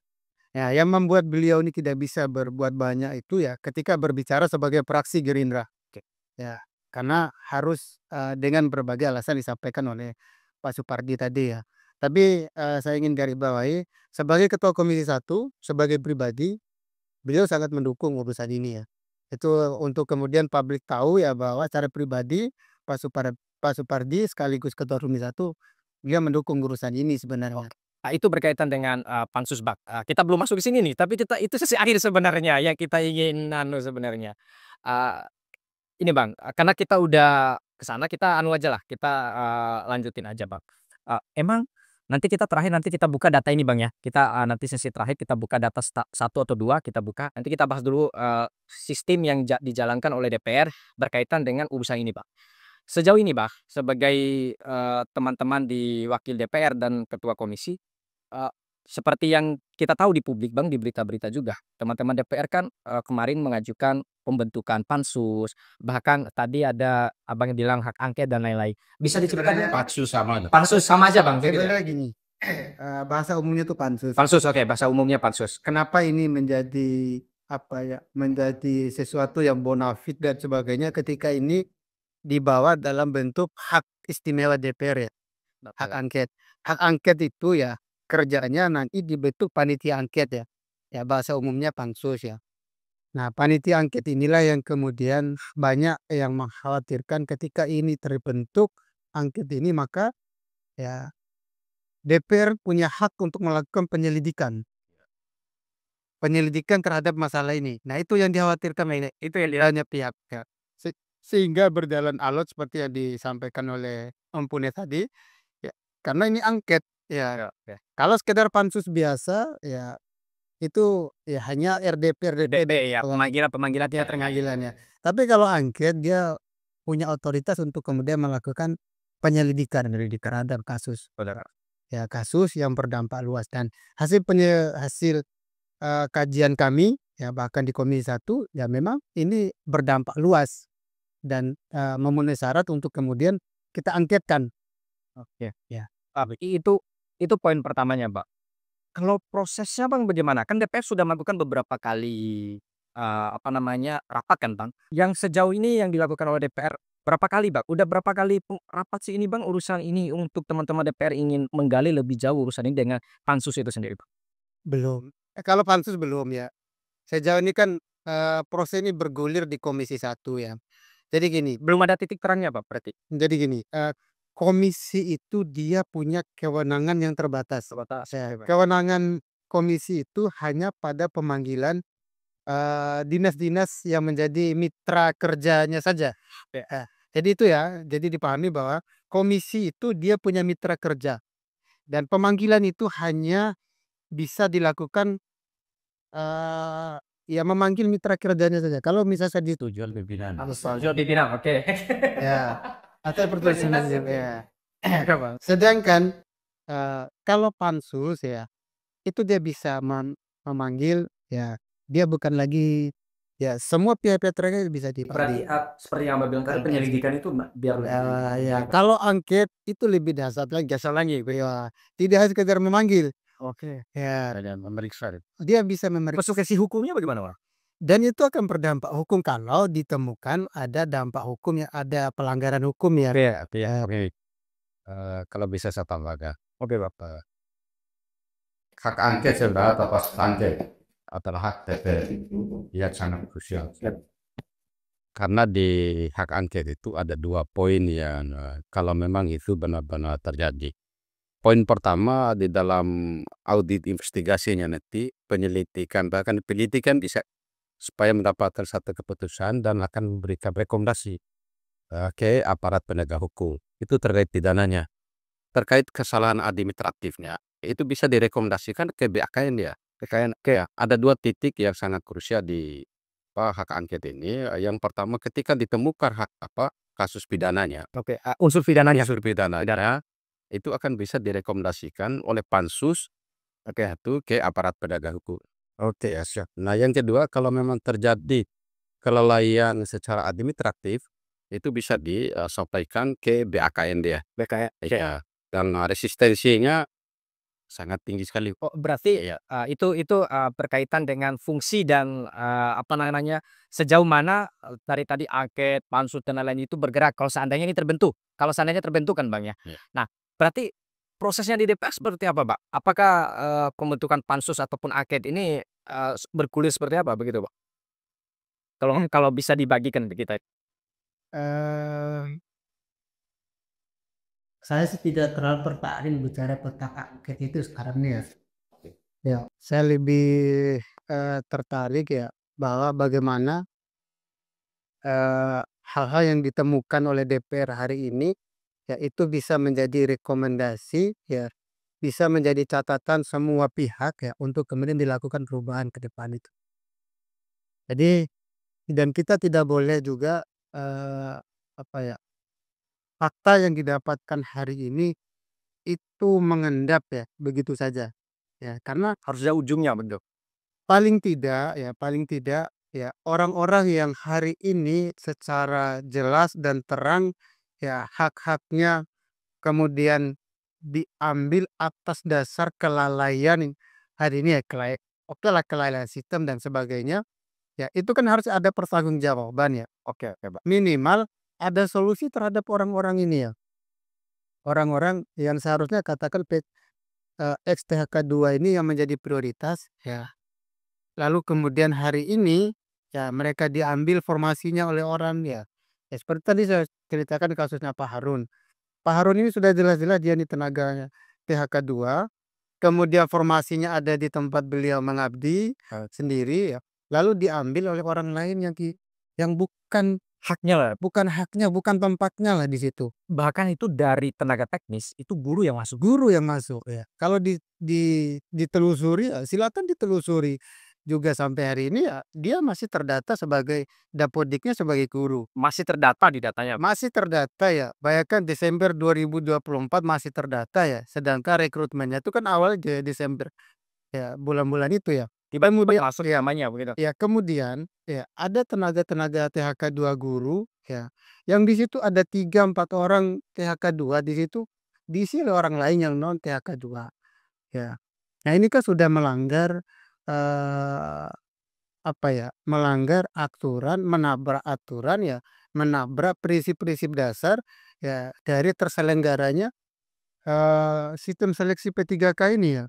Ya, yang membuat beliau ini tidak bisa berbuat banyak itu ya ketika berbicara sebagai fraksi Gerindra. Oke. Ya, karena harus dengan berbagai alasan disampaikan oleh Pak Supardi tadi ya. Tapi saya ingin garis bawahi sebagai ketua komisi 1 sebagai pribadi beliau sangat mendukung urusan ini ya. Itu untuk kemudian publik tahu ya bahwa secara pribadi Pak Supardi sekaligus ketua komisi 1 dia mendukung urusan ini sebenarnya. Nah, itu berkaitan dengan pansus, Bak. Kita belum masuk ke sini nih, tapi itu sesi akhir sebenarnya yang kita ingin sebenarnya. Eee, ini, Bang, karena kita udah ke sana, kita aja lah, kita lanjutin aja, Bang. Emang nanti kita buka data ini, Bang, ya. Kita nanti sesi terakhir kita buka data 1 atau 2 kita buka. Nanti kita bahas dulu sistem yang dijalankan oleh DPR berkaitan dengan urusan ini, Bang. Sejauh ini, Bang, sebagai teman-teman di wakil DPR dan ketua komisi, Eee, seperti yang kita tahu di publik, Bang, di berita-berita juga, teman-teman DPR kan kemarin mengajukan pembentukan pansus, bahkan tadi ada Abang yang bilang hak angket dan lain-lain. Bisa diceritakan? Pansus sama. Pansus sama aja, Bang, gitu ya? Sebenarnya gini, bahasa umumnya itu pansus. Pansus, oke, bahasa umumnya pansus. Kenapa ini menjadi apa ya, menjadi sesuatu yang bonafit dan sebagainya ketika ini dibawa dalam bentuk hak istimewa DPR ya, hak angket. Hak angket itu ya kerjanya nanti dibentuk panitia angket ya. Ya bahasa umumnya pansus ya. Nah, panitia angket inilah yang kemudian banyak yang mengkhawatirkan ketika ini terbentuk angket ini maka ya DPR punya hak untuk melakukan penyelidikan. Penyelidikan terhadap masalah ini. Nah, itu yang dikhawatirkan itu yang banyak pihak ya. Sehingga berjalan alot seperti yang disampaikan oleh Om Pune tadi ya. Karena ini angket ya. Oke. Kalau sekedar pansus biasa ya itu ya hanya RDP ya, pemanggilan ya pengadilannya. Tapi kalau angket dia punya otoritas untuk kemudian melakukan penyelidikan terhadap kasus. Saudara. Ya kasus yang berdampak luas dan hasil kajian kami ya bahkan di Komisi 1 ya memang ini berdampak luas dan memenuhi syarat untuk kemudian kita angketkan. Oke. Ya. Itu poin pertamanya, Pak. Kalau prosesnya, Bang, bagaimana? Kan DPR sudah melakukan beberapa kali, rapat kan, Bang. Yang sejauh ini yang dilakukan oleh DPR berapa kali, Bang? Udah berapa kali rapat sih ini, Bang, urusan ini untuk teman-teman DPR ingin menggali lebih jauh urusan ini dengan pansus itu sendiri, Bang? Belum. Kalau pansus belum ya. Sejauh ini kan proses ini bergulir di Komisi 1 ya. Jadi gini Belum ada titik terangnya Pak berarti? jadi gini, komisi itu dia punya kewenangan yang terbatas. Terbatas, Ya, oke, Pak. kewenangan komisi itu hanya pada pemanggilan, dinas-dinas yang menjadi mitra kerjanya saja. Jadi itu ya, jadi dipahami bahwa komisi itu dia punya mitra kerja dan pemanggilan itu hanya bisa dilakukan, eee, ya memanggil mitra kerjanya saja. Kalau misalnya Tujuan pimpinan. Soal pimpinan, oke. ya, atau pertujuan ya. Oke, Bang. Sedangkan, kalau pansus ya, itu dia bisa memanggil ya, dia bukan lagi ya semua pihak-pihak terkait bisa Berarti, dipanggil. seperti yang Abang bilang tadi penyelidikan itu biar Ya, kalau angket itu lebih dasar lagi, ya tidak hanya sekedar memanggil, oke. ya Dan memeriksa. dia bisa memeriksa Konsekuensi hukumnya bagaimana, Bang? dan itu akan berdampak hukum kalau ditemukan ada dampak hukum yang ada pelanggaran hukum ya. Oke. Kalau bisa saya tambahkan, Oke, Bang. hak angket sebenarnya atau pas angket adalah hak DPR yang sangat krusial. Karena di hak angket itu ada 2 poin yang kalau memang itu benar-benar terjadi. Poin pertama di dalam audit investigasinya nanti penyelidikan bahkan penyelidikan bisa supaya mendapatkan satu keputusan dan akan memberikan rekomendasi ke aparat penegak hukum. Itu terkait pidananya. Terkait kesalahan administratifnya, itu bisa direkomendasikan ke BKN ya. BKN ya, ada 2 titik yang sangat krusial di hak angket ini. Yang pertama ketika ditemukan kasus pidananya. Oke, unsur pidananya. Unsur pidananya itu akan bisa direkomendasikan oleh pansus itu ke aparat penegak hukum. Oke ya, siap. Nah, yang kedua kalau memang terjadi kelalaian secara administratif itu bisa disampaikan ke BKN dia. BKN. Iya, dan resistensinya sangat tinggi sekali. Oh, berarti, Iya. itu, berkaitan dengan fungsi dan, apa namanya, sejauh mana, dari tadi angket, pansus dan lain-lain itu bergerak kalau seandainya ini terbentuk. Kalau seandainya terbentuk kan, Bang, ya. Iya. Nah, berarti prosesnya di DPR seperti apa, Pak? Apakah, pembentukan pansus ataupun angket ini, bergulir seperti apa begitu, Pak? Kalau kalau bisa dibagikan ke kita. Eee, saya sih tidak terlalu tertarik bicara tentang angket itu sekarang nih ya. Ya, saya lebih, tertarik ya bahwa bagaimana, hal-hal yang ditemukan oleh DPR hari ini, ya itu bisa menjadi rekomendasi ya, bisa menjadi catatan semua pihak ya untuk kemudian dilakukan perubahan ke depan itu. Jadi dan kita tidak boleh juga, apa ya, fakta yang didapatkan hari ini itu mengendap ya, begitu saja. Ya, karena Harus ada ujungnya, betul. paling tidak ya orang-orang yang hari ini secara jelas dan terang ya hak-haknya kemudian diambil atas dasar kelalaian hari ini ya oke lah kelalaian sistem dan sebagainya, ya itu kan harus ada pertanggungjawaban ya. Oke, oke, Pak. Minimal ada solusi terhadap orang-orang ini ya. Orang-orang yang seharusnya katakan ex-THK 2 ini yang menjadi prioritas ya. Lalu kemudian hari ini, ya mereka diambil formasinya oleh orang ya. Ya seperti tadi saya ceritakan kasusnya Pak Harun. Pak Harun ini sudah jelas-jelas dia ini tenaganya THK 2, kemudian formasinya ada di tempat beliau mengabdi sendiri ya. Lalu diambil oleh orang lain yang bukan Haknya lah. bukan haknya, bukan tempatnya lah di situ. Bahkan itu dari tenaga teknis, itu guru yang masuk. Guru yang masuk ya. Kalau ditelusuri ya silakan ditelusuri. Juga sampai hari ini ya dia masih terdata sebagai dapodiknya sebagai guru. Masih terdata di datanya. Masih terdata ya. Bayangkan Desember 2024 masih terdata ya. Sedangkan rekrutmennya itu kan awal Desember ya, bulan-bulan itu ya. Tiba-tiba Kemudian masuk namanya begitu. ya kemudian ya ada tenaga-tenaga THK 2 guru ya. Yang di situ ada 3, 4 orang THK 2 di situ diisi oleh orang lain yang non THK 2 ya. Nah ini kan sudah melanggar, eee, apa ya, melanggar aturan, menabrak aturan ya, menabrak prinsip-prinsip dasar ya dari terselenggaranya, sistem seleksi P3K ini ya.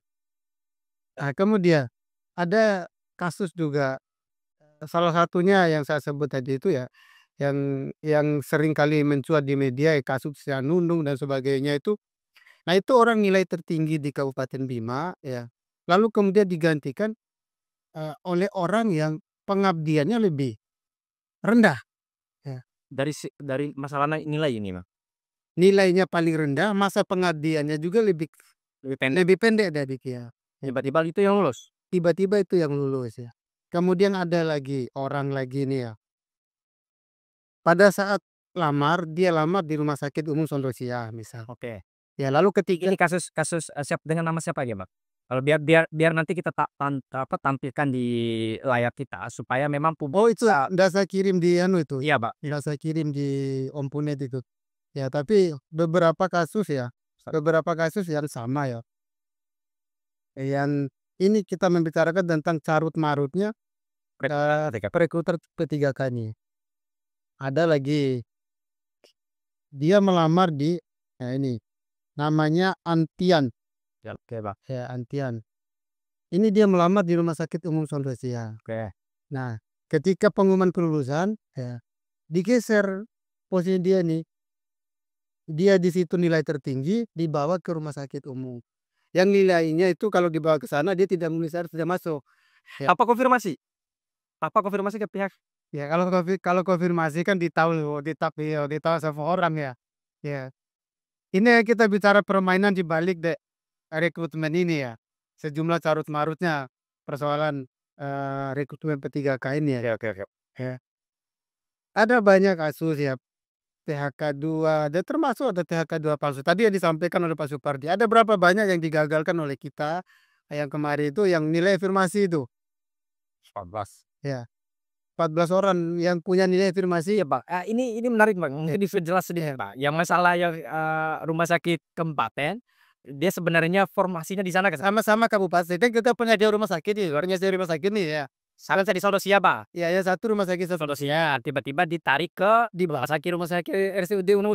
Nah kemudian ada kasus juga salah satunya yang saya sebut tadi itu ya, yang sering kali mencuat di media ya kasus Nunung dan sebagainya itu. Nah itu orang nilai tertinggi di Kabupaten Bima ya, lalu kemudian digantikan, oleh orang yang pengabdiannya lebih rendah ya, Dari masalah nilai ini, Bang? nilainya paling rendah, masa pengabdiannya juga Lebih pendek, lebih pendek dari dia. tiba-tiba itu yang lulus? Tiba-tiba itu yang lulus ya. Kemudian ada lagi orang lagi nih ya, pada saat dia lamar di Rumah Sakit Umum Sondrosia misal. Oke. Ya lalu ketika Ini kasus kasus, dengan nama siapa aja, Bang? Kalau biar biar biar nanti kita tampilkan di layar kita supaya memang publik oh itu bisa. ndak saya kirim di anu itu, Iya, Pak. ndak saya kirim di Ompunet itu. Ya tapi beberapa kasus yang sama ya. Yang ini kita membicarakan tentang carut marutnya, perekrutan P3K ini. Ada lagi, dia melamar di ini, namanya Antian, Ya, oke, Bang. ya Antian. Ini dia melamar di Rumah Sakit Umum Sondrosia. Oke. Nah, ketika pengumuman kelulusan, ya, digeser posisi dia nih. Dia di situ nilai tertinggi, dibawa ke Rumah Sakit Umum. Yang nilainya itu kalau dibawa ke sana dia tidak memenuhi syarat tidak masuk. Ya. Apa konfirmasi? Apa konfirmasi ke pihak. Ya kalau konfirmasi kan ditahu sama orang ya. Ya. Ini kita bicara permainan di balik rekrutmen ini ya. Sejumlah carut marutnya persoalan rekrutmen P3K ini ya. Oke, oke, oke. Ya. Ada banyak kasus ya, PHK 2 dan termasuk ada PHK 2 palsu. Tadi yang disampaikan oleh Pak Supardi, ada berapa banyak yang digagalkan oleh kita yang kemarin itu yang nilai afirmasi itu. 14. Ya, 14 orang yang punya nilai afirmasi. Iya, Pak. Ini menarik, Bang. Mungkin diperjelas sedikit, Pak. Yang masalah yang, rumah sakit kabupaten, dia sebenarnya formasinya di sana kan? Sama-sama kabupaten. Kan kita penyedia rumah sakit nih, penyedia rumah sakit nih ya. Salah saya di Sondrosia, Pak. Ya, yang satu rumah sakit Sondrosia, tiba-tiba ditarik ke di rumah sakit RSUD Unung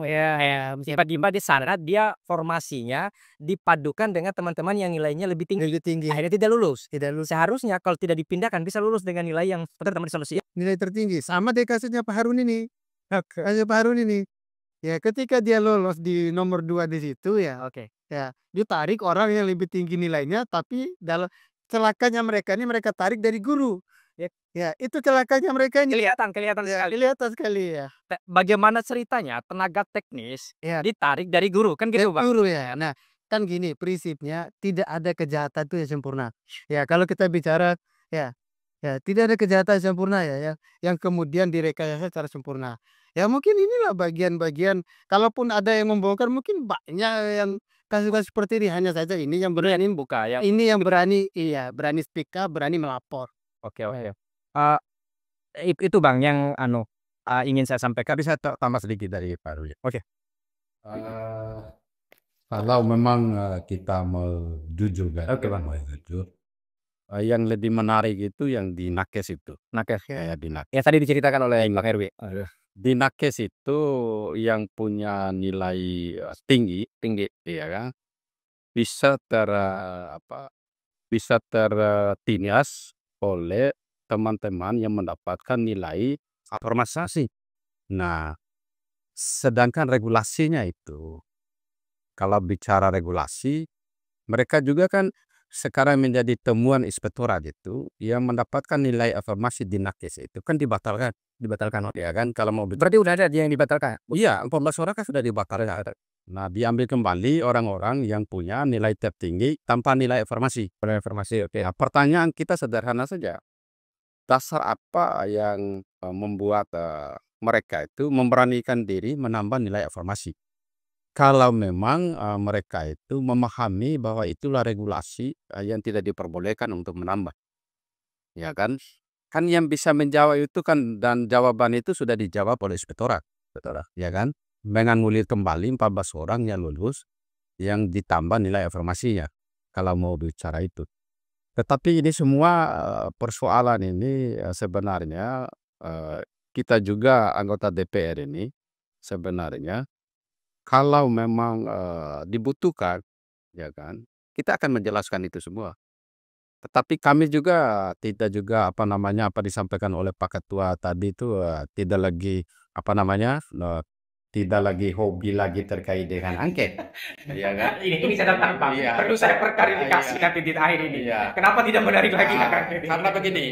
ya, tiba-tiba di sana dia formasinya dipadukan dengan teman-teman yang nilainya lebih tinggi. lebih tinggi. Akhirnya tidak lulus. Tidak lulus. Seharusnya kalau tidak dipindahkan bisa lulus dengan nilai yang teman-teman di Sondrosia. Nilai tertinggi. Sama deh kasusnya Pak Harun ini. Kasusnya Pak Harun ini. Ya, ketika dia lolos di nomor 2 di situ ya, Oke. ya, ditarik orang yang lebih tinggi nilainya, tapi dalam celakanya mereka ini mereka tarik dari guru. Ya, itu celakanya mereka ini. Kelihatan Ya, sekali. kelihatan sekali ya. Bagaimana ceritanya tenaga teknis Ya, ditarik dari guru, kan gitu, Pak? guru ya. Nah, kan gini prinsipnya tidak ada kejahatan itu yang sempurna. Ya, kalau kita bicara ya, ya tidak ada kejahatan yang sempurna ya, yang kemudian direkayasa secara sempurna. Ya mungkin inilah bagian-bagian kalaupun ada yang membongkar mungkin banyak yang kasus-kasus seperti ini, hanya saja ini yang berani Buka ya. ini yang berani berani speak up, berani melapor. Oke, oke. Itu Bang yang ingin saya sampaikan. Bisa tambah sedikit dari Pak Rudi. Oke. Kalau memang kita mau jujur kan, Oke, Bang. mau jujur, yang lebih menarik itu yang di Nakes itu. Nakes. Kayak di Nakes. Yang tadi diceritakan oleh Bang Herwi. Di Nakes itu yang punya nilai tinggi, ya kan, bisa bisa tertindas oleh teman-teman yang mendapatkan nilai afirmasi. Nah, sedangkan regulasinya itu, kalau bicara regulasi, mereka juga kan sekarang menjadi temuan inspektorat itu yang mendapatkan nilai afirmasi di Nakes itu kan dibatalkan, ya kan, kalau mau Berarti udah ada yang dibatalkan? iya, 14 orang kan sudah dibatalkan. Nah, diambil kembali orang-orang yang punya nilai tertinggi tanpa nilai afirmasi. Informasi, oke. Nah, pertanyaan kita sederhana saja. Dasar apa yang membuat mereka itu memberanikan diri menambah nilai afirmasi? Kalau memang mereka itu memahami bahwa itulah regulasi yang tidak diperbolehkan untuk menambah, ya kan? Kan yang bisa menjawab itu kan, dan jawaban itu sudah dijawab oleh inspektorat, ya kan? Menganulir kembali 14 orang yang lulus yang ditambah nilai afirmasinya, kalau mau bicara itu. Tetapi ini semua persoalan ini sebenarnya kita juga anggota DPR ini sebenarnya kalau memang dibutuhkan, ya kan, kita akan menjelaskan itu semua. Tetapi kami juga tidak juga apa namanya, apa disampaikan oleh Pak Ketua tadi itu, tidak lagi apa namanya, tidak lagi hobi lagi terkait dengan angket, ya kan? Ini saya datang Bang. Iya. Perlu saya perklarifikasi Iya. nanti di akhir ini. Iya. Kenapa tidak menarik lagi Ah, hak angket ini?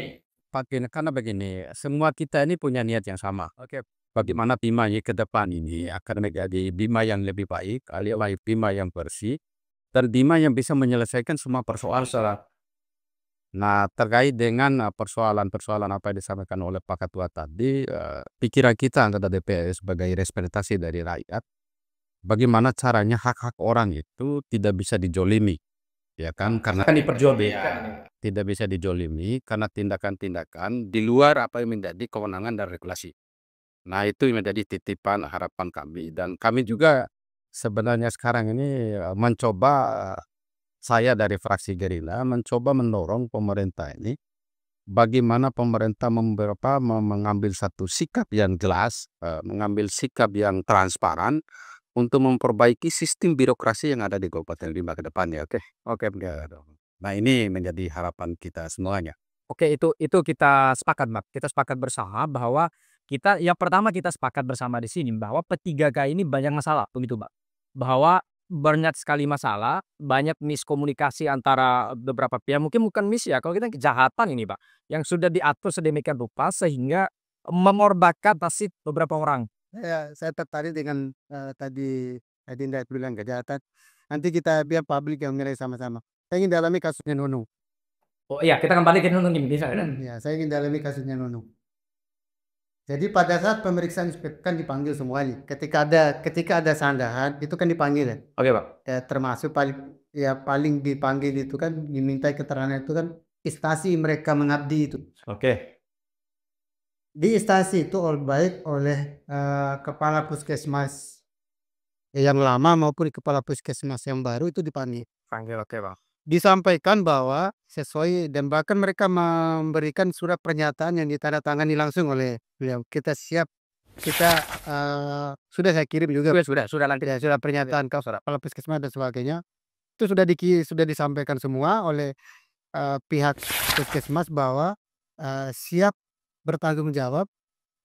karena begini, semua kita ini punya niat yang sama. Oke. Bagaimana Bima ini ke depan ini akan menjadi Bima yang lebih baik, alias Bima yang bersih, dan Bima yang bisa menyelesaikan semua persoalan. Nah, terkait dengan persoalan-persoalan apa yang disampaikan oleh Pak Ketua tadi, pikiran kita anggota DPR sebagai representasi dari rakyat, bagaimana caranya hak-hak orang itu tidak bisa dijolimi, ya kan? Karena Akan diperjualbelikan. ya, tidak bisa dijolimi karena tindakan-tindakan di luar apa yang menjadi kewenangan dan regulasi. Nah, itu yang menjadi titipan harapan kami, dan kami juga sebenarnya sekarang ini mencoba, saya dari fraksi Gerindra mencoba mendorong pemerintah ini, bagaimana pemerintah mengambil satu sikap yang jelas, mengambil sikap yang transparan untuk memperbaiki sistem birokrasi yang ada di Kabupaten Bima ke depannya. Oke, ya. Nah, ini menjadi harapan kita semuanya. Oke, itu kita sepakat, Mbak. Kita sepakat bersama bahwa yang pertama kita sepakat bersama di sini bahwa P3K ini banyak masalah, begitu, Mbak. Bahwa banyak sekali masalah, banyak miskomunikasi antara beberapa pihak, mungkin bukan ya, kalau kita kejahatan ini, Pak, yang sudah diatur sedemikian rupa sehingga mengorbankan nasib beberapa orang. Saya tertarik dengan tadi Adinda bilang kejahatan. Nanti kita biar publik yang menilai sama-sama. Saya ingin dalami kasusnya Nunung. Oh iya, kita kembali ke nonton di sana. Ya, saya ingin dalami kasusnya Nunung. Jadi pada saat pemeriksaan kan dipanggil semuanya. Ketika ada sandahan itu kan dipanggil ya. Oke, Pak. Ya, termasuk paling dipanggil itu kan dimintai keterangan itu kan instansi mereka mengabdi itu. Oke. Di instansi itu baik oleh kepala puskesmas yang lama maupun kepala puskesmas yang baru itu dipanggil. Panggil, oke, Pak. Disampaikan bahwa sesuai dan bahkan mereka memberikan surat pernyataan yang ditandatangani langsung oleh beliau. Kita sudah saya kirim juga. Sudah nanti. Ya, surat pernyataan kepala puskesmas dan sebagainya. Itu sudah disampaikan semua oleh pihak puskesmas bahwa siap bertanggung jawab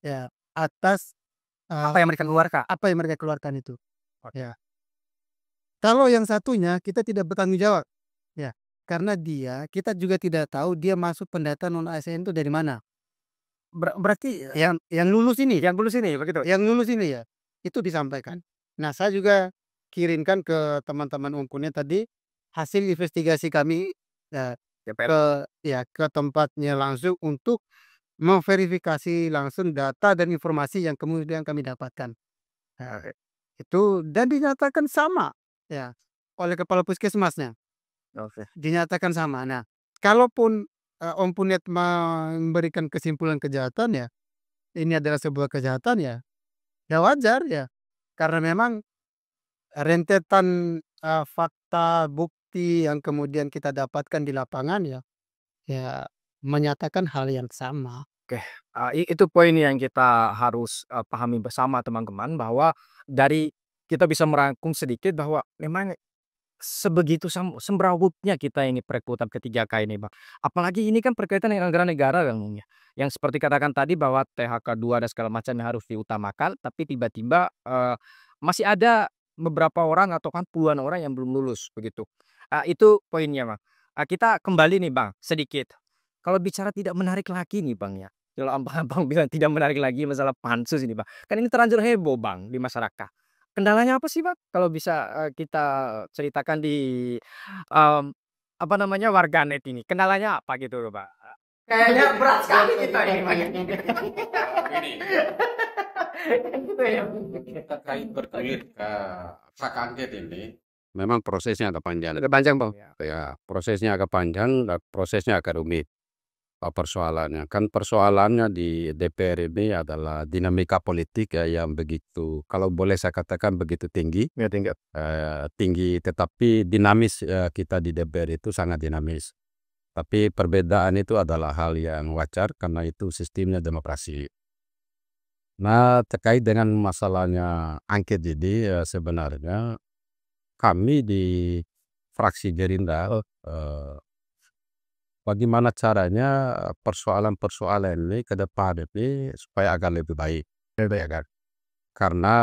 ya atas Apa yang mereka keluarkan? itu. Ya. Kalau yang satunya kita tidak bertanggung jawab. Ya, karena kita juga tidak tahu dia masuk pendataan non ASN itu dari mana. Berarti Yang lulus ini, begitu. yang lulus ini ya, itu disampaikan. Nah, saya juga kirimkan ke teman-teman Unkunnya tadi hasil investigasi kami ke tempatnya langsung untuk memverifikasi langsung data dan informasi yang kemudian kami dapatkan. Nah, itu dan dinyatakan sama ya oleh kepala puskesmasnya. Oke. Dinyatakan sama. Nah, kalaupun Om Punyat memberikan kesimpulan kejahatan ya, ini adalah sebuah kejahatan ya, ya wajar ya. Karena memang rentetan fakta bukti yang kemudian kita dapatkan di lapangan ya menyatakan hal yang sama. Oke, itu poin yang kita harus pahami bersama teman-teman bahwa dari kita bisa merangkum sedikit bahwa memang sebegitu semrawutnya kita ini perekrutan P3K ini, Bang. Apalagi ini kan berkaitan dengan anggaran negara kan, Bang, ya. Yang seperti katakan tadi bahwa THK 2 dan segala macam yang harus diutamakan, tapi tiba-tiba masih ada beberapa orang atau kan puluhan orang yang belum lulus begitu. Itu poinnya, Bang. Kita kembali nih, Bang, sedikit. Kalau bicara tidak menarik lagi nih, Bang, ya. Kalau Abang bilang tidak menarik lagi masalah pansus ini, Bang. Kan ini terlanjur heboh, Bang, di masyarakat. Kendalanya apa sih, Bang? Kalau bisa kita ceritakan di apa namanya, warganet ini. Kendalanya apa gitu loh, Pak? Kayaknya berat sekali kita ini, Bang. Gitu ya. Terkait bergulir ke hak angket ini, memang prosesnya agak panjang. Agak panjang, Bang. Ya, prosesnya agak panjang dan prosesnya agak rumit. Persoalannya kan persoalannya di DPR ini adalah dinamika politik ya yang begitu, kalau boleh saya katakan begitu tinggi. Ya, tinggal. Tinggi tetapi dinamis, kita di DPR itu sangat dinamis. Tapi perbedaan itu adalah hal yang wajar karena itu sistemnya demokrasi. Nah, terkait dengan masalahnya angket ini, sebenarnya kami di fraksi Gerindra bagaimana caranya persoalan-persoalan ini ke depan ini supaya agak lebih baik, ya kan. Karena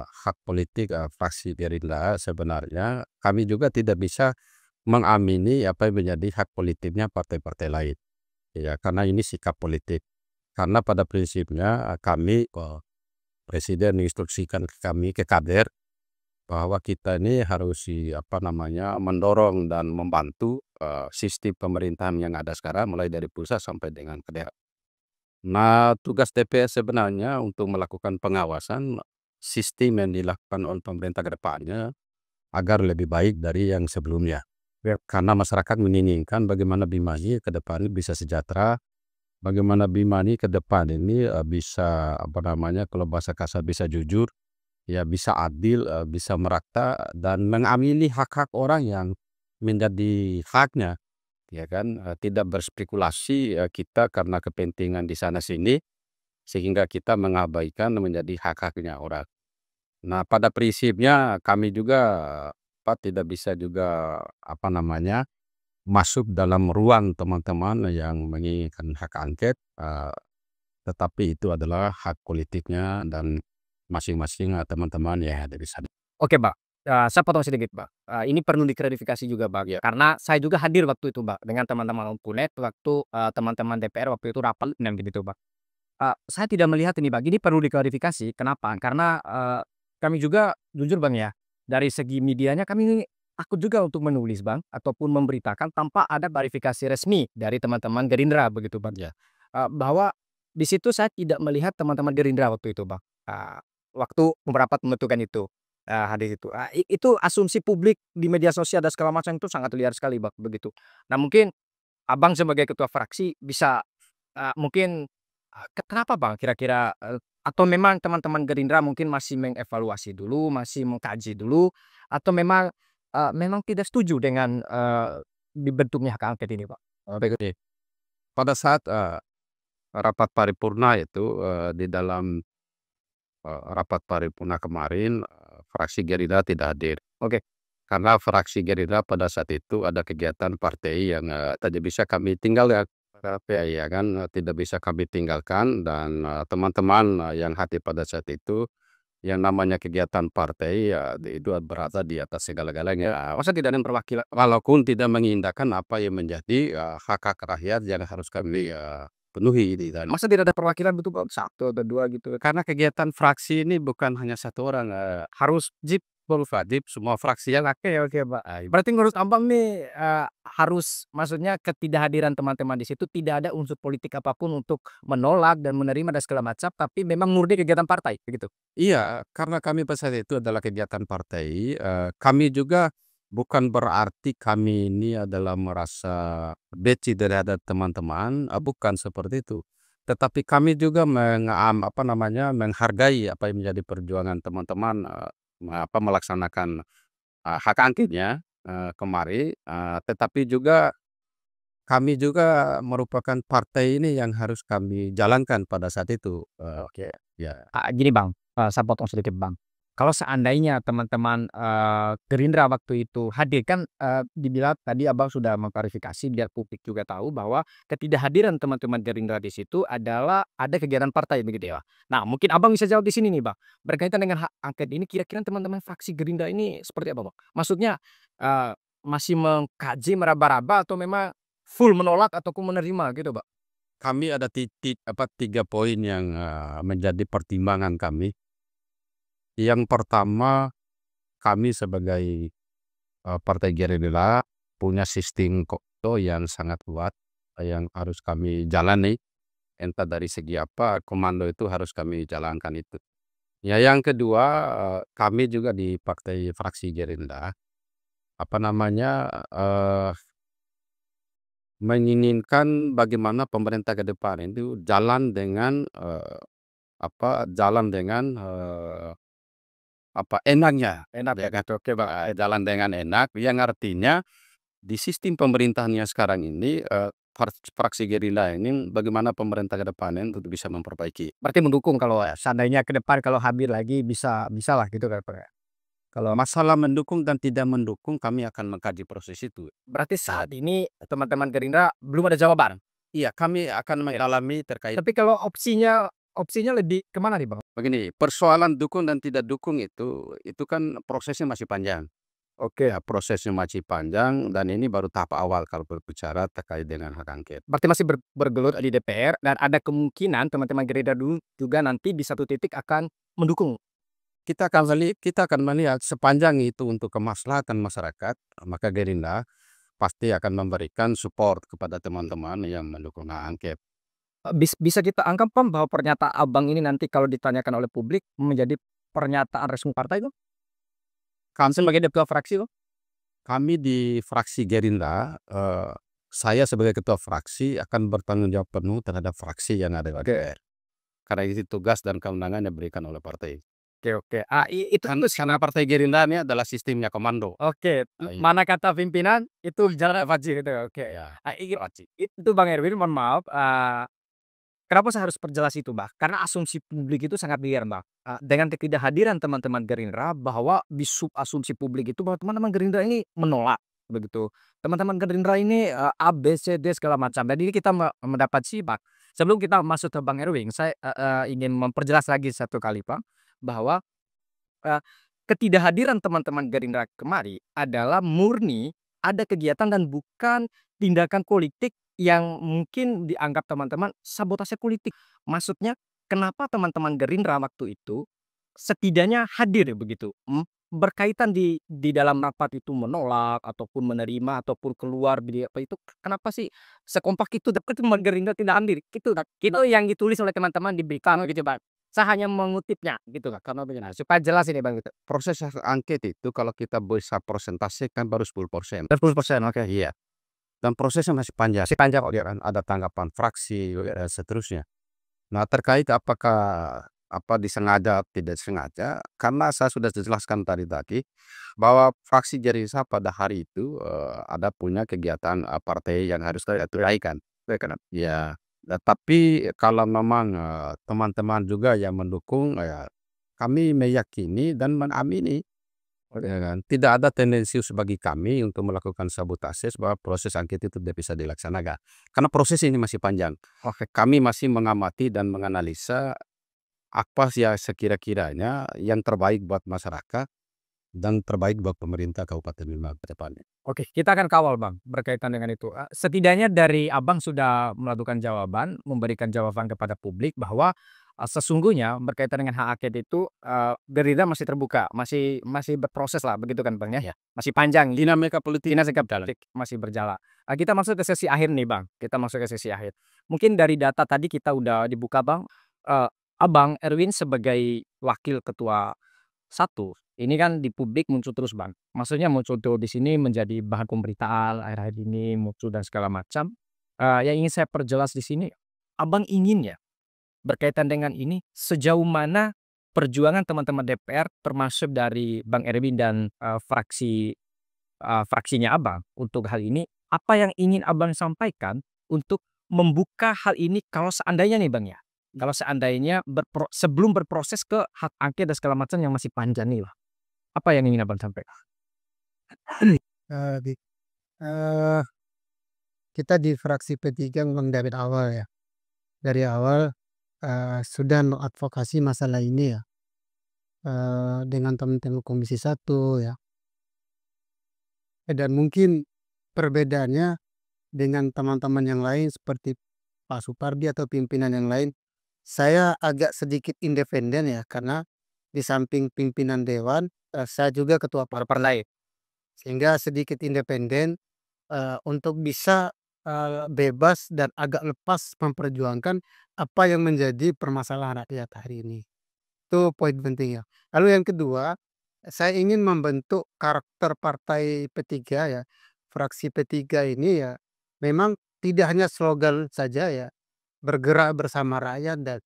hak politik fraksi Gerindra sebenarnya kami juga tidak bisa mengamini apa yang menjadi hak politiknya partai-partai lain, ya karena ini sikap politik. Karena pada prinsipnya kami Presiden menginstruksikan ke kami, ke kader, bahwa kita ini harus mendorong dan membantu sistem pemerintahan yang ada sekarang mulai dari pusat sampai dengan ke daerah. Nah, tugas DPR sebenarnya untuk melakukan pengawasan sistem yang dilakukan oleh pemerintah ke depannya agar lebih baik dari yang sebelumnya. Karena masyarakat menginginkan bagaimana Bimas ke depan bisa sejahtera, bagaimana Bimas ke depan ini bisa kalau bahasa kasar bisa jujur, ya bisa adil, bisa merata dan mengamini hak-hak orang yang menjadi haknya, ya kan, tidak berspekulasi kita karena kepentingan di sana sini sehingga kita mengabaikan menjadi hak-haknya orang. Nah, pada prinsipnya kami juga tidak bisa juga masuk dalam ruang teman-teman yang menginginkan hak angket, tetapi itu adalah hak politiknya dan masing-masing teman-teman yang ada di sana. Oke, Bang, saya potong sedikit, Bang. Ini perlu diklarifikasi juga, Bang, Ya. karena saya juga hadir waktu itu, Bang, dengan teman-teman Unpunet waktu teman-teman DPR waktu itu rapat dan begitu, Bang. Saya tidak melihat ini, Bang, ini perlu diklarifikasi. Kenapa? Karena kami juga jujur, Bang, ya, dari segi medianya kami takut juga untuk menulis, Bang, ataupun memberitakan tanpa ada verifikasi resmi dari teman-teman Gerindra begitu, Bang. Ya. Bahwa di situ saya tidak melihat teman-teman Gerindra waktu itu, Bang. Waktu beberapa menentukan itu, hadir itu. Itu asumsi publik di media sosial dan segala macam itu sangat liar sekali, Bang, begitu. Nah, mungkin Abang sebagai ketua fraksi bisa mungkin kenapa, Bang, kira-kira, atau memang teman-teman Gerindra mungkin masih mengevaluasi dulu, masih mengkaji dulu, atau memang tidak setuju dengan dibentuknya hak angket ini, Pak? Begini, pada saat rapat paripurna itu di dalam rapat paripurna kemarin fraksi Gerindra tidak hadir. Oke. Karena fraksi Gerindra pada saat itu ada kegiatan partai yang tidak bisa kami tinggalkan, ya kan, tidak bisa kami tinggalkan dan teman-teman yang hadir pada saat itu yang namanya kegiatan partai ya itu berada di atas segala-galanya. Masa tidak ada perwakilan walaupun tidak mengindahkan apa yang menjadi hak-hak rakyat yang harus kami penuhi di sana. Masa tidak ada perwakilan betul, Pak? 1 atau 2 gitu? Karena kegiatan fraksi ini bukan hanya satu orang, harus wajib semua fraksi yang Oke, oke, Pak. Berarti menurut Abang nih, harus maksudnya ketidakhadiran teman-teman di situ tidak ada unsur politik apapun untuk menolak dan menerima dan segala macam, tapi memang murni kegiatan partai, begitu? Iya, karena kami pada saat itu adalah kegiatan partai, kami juga bukan berarti kami ini adalah merasa benci terhadap teman-teman, bukan seperti itu. Tetapi kami juga menghargai apa yang menjadi perjuangan teman-teman, melaksanakan hak angketnya kemari, tetapi juga kami juga merupakan partai ini yang harus kami jalankan pada saat itu, Oke. ya. Gini, Bang, saya potong sedikit, Bang. Kalau seandainya teman-teman Gerindra waktu itu hadir kan, dibilang tadi Abang sudah mengklarifikasi biar publik juga tahu bahwa ketidakhadiran teman-teman Gerindra di situ adalah ada kegiatan partai begitu ya. Nah, mungkin Abang bisa jawab di sini nih, Bang, berkaitan dengan hak angket ini kira-kira teman-teman fraksi Gerindra ini seperti apa, Bang? Maksudnya, eee, masih mengkaji, meraba-raba atau memang full menolak ataupun menerima gitu, Bang? Kami ada 3 poin yang menjadi pertimbangan kami. Yang pertama, kami sebagai partai Gerindra punya sistem komando yang sangat kuat yang harus kami jalani. Entah dari segi apa, komando itu harus kami jalankan itu. Ya, yang kedua, kami juga di partai fraksi Gerindra eee, menginginkan bagaimana pemerintah ke depan itu jalan dengan enaknya, Enak ya ya? kan, oke, Bang, jalan dengan enak yang artinya di sistem pemerintahan yang sekarang ini, fraksi Gerindra ini bagaimana pemerintah ke depannya untuk bisa memperbaiki. Berarti mendukung kalau seandainya ke depan kalau hadir lagi bisalah gitu kan, Pak, ya? Kalau Masalah mendukung dan tidak mendukung kami akan mengkaji proses itu. berarti saat ini teman-teman Gerindra belum ada jawaban? Iya, kami akan mendalami terkait Tapi kalau opsinya lebih kemana nih Bang? begini, persoalan dukung dan tidak dukung itu kan prosesnya masih panjang. Oke. Ya, prosesnya masih panjang dan ini baru tahap awal kalau berbicara terkait dengan hak angket. Berarti masih bergelut di DPR dan ada kemungkinan teman-teman Gerindra dulu juga nanti di satu titik akan mendukung. Kita akan melihat sepanjang itu untuk kemaslahatan masyarakat, maka Gerindra pasti akan memberikan support kepada teman-teman yang mendukung hak angket. Bisa kita anggap Bang bahwa pernyataan Abang ini nanti kalau ditanyakan oleh publik menjadi pernyataan resmi partai tuh? Sebagai ketua fraksi tuh? Kami di fraksi Gerindra, saya sebagai ketua fraksi akan bertanggung jawab penuh terhadap fraksi yang ada di DPR. Karena itu tugas dan kewenangan yang diberikan oleh partai. Oke. Itu Karena partai Gerindra ini adalah sistemnya komando. oke, mana kata pimpinan itu jalan wajib gitu. Oke. Ya, Itu Bang Erwin mohon maaf, kenapa saya harus perjelas itu, Bang? Karena asumsi publik itu sangat liar, Bang. Dengan ketidakhadiran teman-teman Gerindra bahwa di asumsi publik itu bahwa teman-teman Gerindra ini menolak, begitu. Teman-teman Gerindra ini A, B, C, D segala macam. Jadi kita mendapat simak. Sebelum kita masuk ke Bang Erwin, saya ingin memperjelas lagi satu kali, Bang, bahwa Eee, ketidakhadiran teman-teman Gerindra kemari adalah murni ada kegiatan dan bukan tindakan politik yang mungkin dianggap teman-teman sabotase politik. Maksudnya kenapa teman-teman Gerindra waktu itu setidaknya hadir begitu, berkaitan di dalam rapat itu menolak ataupun menerima ataupun keluar di apa itu, kenapa sih sekompak itu tapi teman Gerindra tidak hadir? Itu yang ditulis oleh teman-teman di berita gitu, Bang. Saya hanya mengutipnya gitu Kak, karena begini, supaya jelas ini Bang gitu. proses hak angket itu kalau kita bisa persentasekan baru 10%. 10%, oke. Iya, dan prosesnya masih panjang. Masih panjang kok. Ya kan, ada tanggapan fraksi dan seterusnya. Nah, terkait apakah disengaja atau tidak sengaja, karena saya sudah jelaskan tadi bahwa fraksi Gerindra pada hari itu ada punya kegiatan partai yang harus ditunaikan. Ya, tapi kalau memang teman-teman juga yang mendukung, ya kami meyakini dan mengamini, ya kan, tidak ada tendensius bagi kami untuk melakukan sabotase bahwa proses angket itu tidak bisa dilaksanakan. Karena proses ini masih panjang. Oke. Kami masih mengamati dan menganalisa apa sih ya sekira-kiranya yang terbaik buat masyarakat dan terbaik buat pemerintah Kabupaten Bima ke depannya. Oke, kita akan kawal Bang, berkaitan dengan itu. Setidaknya dari Abang sudah melakukan jawaban, memberikan jawaban kepada publik bahwa, sesungguhnya berkaitan dengan hak angket itu, Gerindra masih terbuka, masih berproses lah begitu kan Bang ya? Ya. Masih panjang Dinamika politik politik masih berjalan. Kita masuk ke sesi akhir nih Bang, kita masuk ke sesi akhir. Mungkin dari data tadi kita udah dibuka Bang, Abang Erwin sebagai wakil ketua 1, ini kan di publik muncul terus Bang. Maksudnya muncul tuh di sini menjadi bahan pemberitaan akhir-akhir ini muncul dan segala macam. Yang ingin saya perjelas di sini, Abang ingin ya berkaitan dengan ini sejauh mana perjuangan teman-teman DPR termasuk dari Bang Erwin dan, fraksinya Abang untuk hal ini, apa yang ingin Abang sampaikan untuk membuka hal ini kalau seandainya nih Bang ya, kalau seandainya sebelum berproses ke hak angket dan segala macam yang masih panjang nih lah. Apa yang ingin Abang sampaikan? Di kita di fraksi P3 memang dari awal ya, dari awal, sudah mengadvokasi masalah ini ya, dengan teman-teman Komisi 1 ya. Dan mungkin perbedaannya dengan teman-teman yang lain seperti Pak Supardi atau pimpinan yang lain, saya agak sedikit independen ya, karena di samping pimpinan dewan, saya juga ketua partai. Sehingga sedikit independen, untuk bisa, bebas dan agak lepas memperjuangkan apa yang menjadi permasalahan rakyat hari ini. Itu poin penting ya. Lalu yang kedua, saya ingin membentuk karakter partai P3 ya. Fraksi P3 ini ya memang tidak hanya slogan saja ya, bergerak bersama rakyat dan,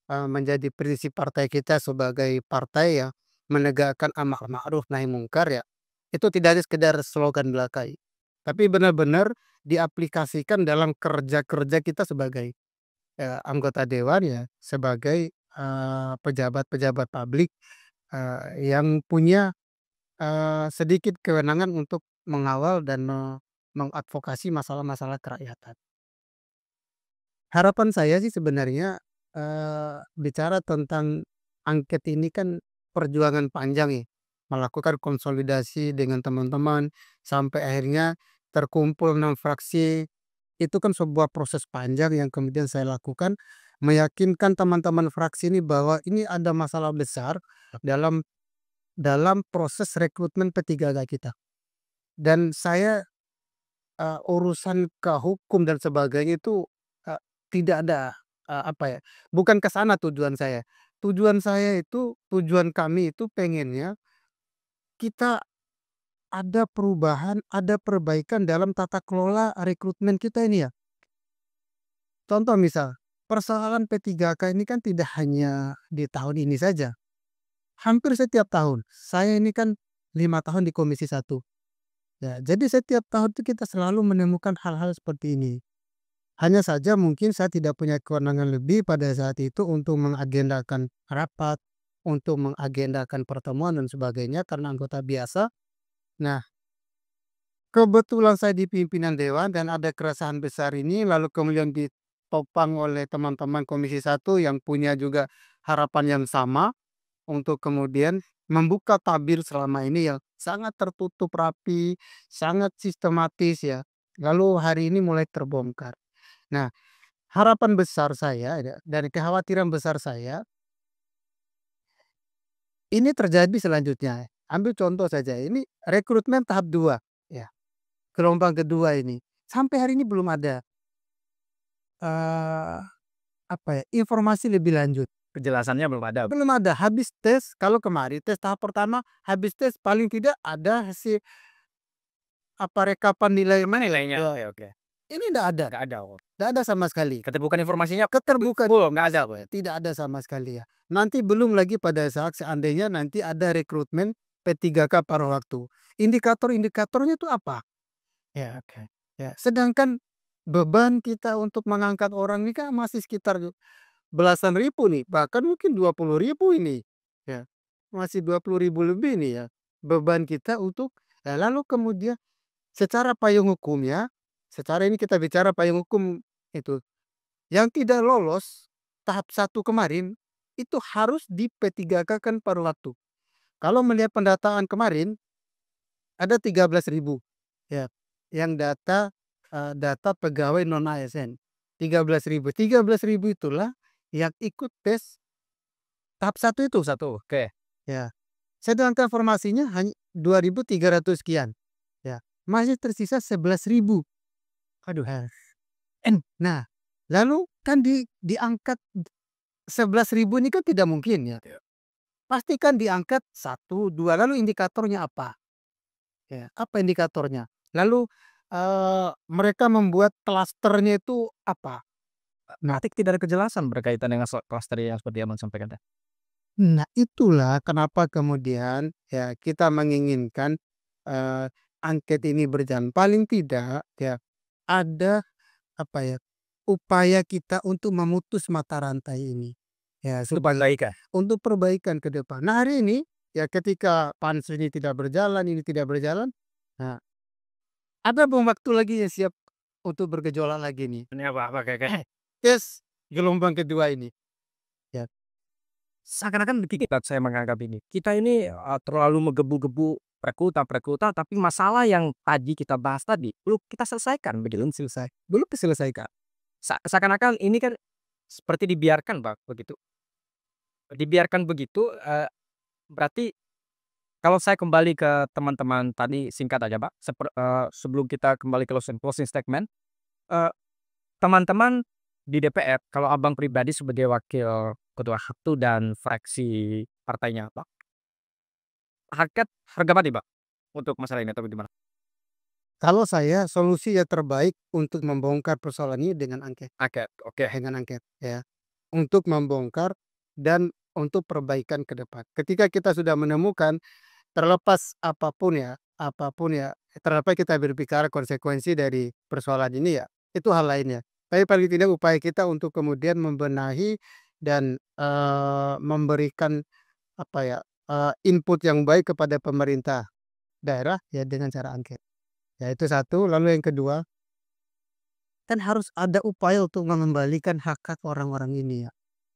menjadi prinsip partai kita sebagai partai yang menegakkan amar ma'ruf nahi mungkar ya, itu tidak hanya sekedar slogan belaka, tapi benar-benar diaplikasikan dalam kerja-kerja kita sebagai, anggota dewan ya, sebagai, pejabat-pejabat publik, yang punya sedikit kewenangan untuk mengawal dan mengadvokasi masalah-masalah kerakyatan. Harapan saya sih sebenarnya, bicara tentang angket ini kan perjuangan panjang ya, melakukan konsolidasi dengan teman-teman sampai akhirnya terkumpul 6 fraksi, itu kan sebuah proses panjang yang kemudian saya lakukan, meyakinkan teman-teman fraksi ini bahwa ini ada masalah besar dalam dalam proses rekrutmen P3K kita. Dan saya, urusan ke hukum dan sebagainya itu, eee, tidak ada, apa ya, bukan ke sana tujuan saya. Tujuan saya itu, tujuan kami itu pengennya kita ada perubahan, ada perbaikan dalam tata kelola rekrutmen kita ini ya. Contoh misal, persoalan P3K ini kan tidak hanya di tahun ini saja, hampir setiap tahun. Saya ini kan 5 tahun di Komisi 1. Ya, jadi setiap tahun itu kita selalu menemukan hal-hal seperti ini. Hanya saja mungkin saya tidak punya kewenangan lebih pada saat itu untuk mengagendakan rapat, untuk mengagendakan pertemuan dan sebagainya karena anggota biasa. Nah, kebetulan saya di pimpinan dewan dan ada keresahan besar ini lalu kemudian ditopang oleh teman-teman Komisi 1 yang punya juga harapan yang sama untuk kemudian membuka tabir selama ini yang sangat tertutup rapi, sangat sistematis ya. Lalu hari ini mulai terbongkar. Nah, harapan besar saya ya, dan kekhawatiran besar saya, ini terjadi selanjutnya. Ambil contoh saja, ini rekrutmen tahap 2 ya, gelombang kedua ini. Sampai hari ini belum ada, eee, apa ya, informasi lebih lanjut. Penjelasannya belum ada. Belum ada, habis tes kalau kemarin tes tahap pertama, habis tes paling tidak ada hasil rekapan nilai Gimana nilainya? ya, Oke oke. ini nggak ada. Nggak ada. Oh. Nggak ada sama sekali. Keterbukaan informasinya Keterbukaan full, nggak ada. tidak ada sama sekali ya. Nanti belum lagi pada saat seandainya nanti ada rekrutmen P3K paruh waktu. Indikator-indikatornya itu apa? Ya, oke. Ya, sedangkan beban kita untuk mengangkat orang ini kan masih sekitar belasan ribu nih, bahkan mungkin 20.000 ini. Ya, masih 20.000 lebih nih ya. Beban kita untuk lalu kemudian secara payung hukumnya, secara ini kita bicara payung hukum itu, yang tidak lolos tahap 1 kemarin, itu harus di P3K-kan paruh waktu. Kalau melihat pendataan kemarin, ada 13.000 ya, yang data pegawai non ASN, 13.000. 13.000 itulah yang ikut tes tahap 1 itu. Satu. Oke. Ya, sedangkan formasinya hanya 2.300 sekian, ya, masih tersisa 11.000. Aduh. Nah, lalu kan diangkat 11.000 ini kan tidak mungkin ya. Pasti kan diangkat 1, 2, lalu indikatornya apa? Ya, apa indikatornya? Lalu, mereka membuat klasternya itu apa? Berarti tidak ada kejelasan berkaitan dengan klaster yang seperti Abang sampaikan tadi. Nah, itulah kenapa kemudian ya kita menginginkan, eee, angket ini berjalan. Paling tidak ya ada, apa ya, upaya kita untuk memutus mata rantai ini. Ya, Itu perbaikan. untuk perbaikan ke depan. Nah, hari ini ya ketika pansus ini tidak berjalan, ini tidak berjalan, nah ada bom waktu lagi yang siap untuk bergejolak lagi nih. Ini apa kayak Tes gelombang kedua ini. Ya, seakan-akan kita saya menganggap ini. Kita ini terlalu menggebu-gebu rekrutan, tapi masalah yang tadi kita bahas tadi belum kita selesaikan begitu. belum diselesaikan. Seakan-akan ini kan seperti dibiarkan Bang begitu. Dibiarkan begitu berarti kalau saya kembali ke teman-teman tadi singkat aja Pak, sebelum kita kembali ke closing statement, eee, teman-teman di DPR kalau Abang pribadi sebagai wakil ketua HAPTU dan fraksi partainya Abang, angket harga mati Bang untuk masalah ini atau gimana? Kalau saya solusi yang terbaik untuk membongkar persoalan ini dengan angket. Angket, oke. Dengan angket ya. Untuk membongkar dan untuk perbaikan ke depan. Ketika kita sudah menemukan terlepas apapun ya, terlepas kita berbicara konsekuensi dari persoalan ini ya, itu hal lainnya. Tapi paling tidak upaya kita untuk kemudian membenahi dan, memberikan apa ya, input yang baik kepada pemerintah daerah ya dengan cara angket. Ya itu satu, lalu yang kedua, kan harus ada upaya untuk mengembalikan hak-hak orang-orang ini ya,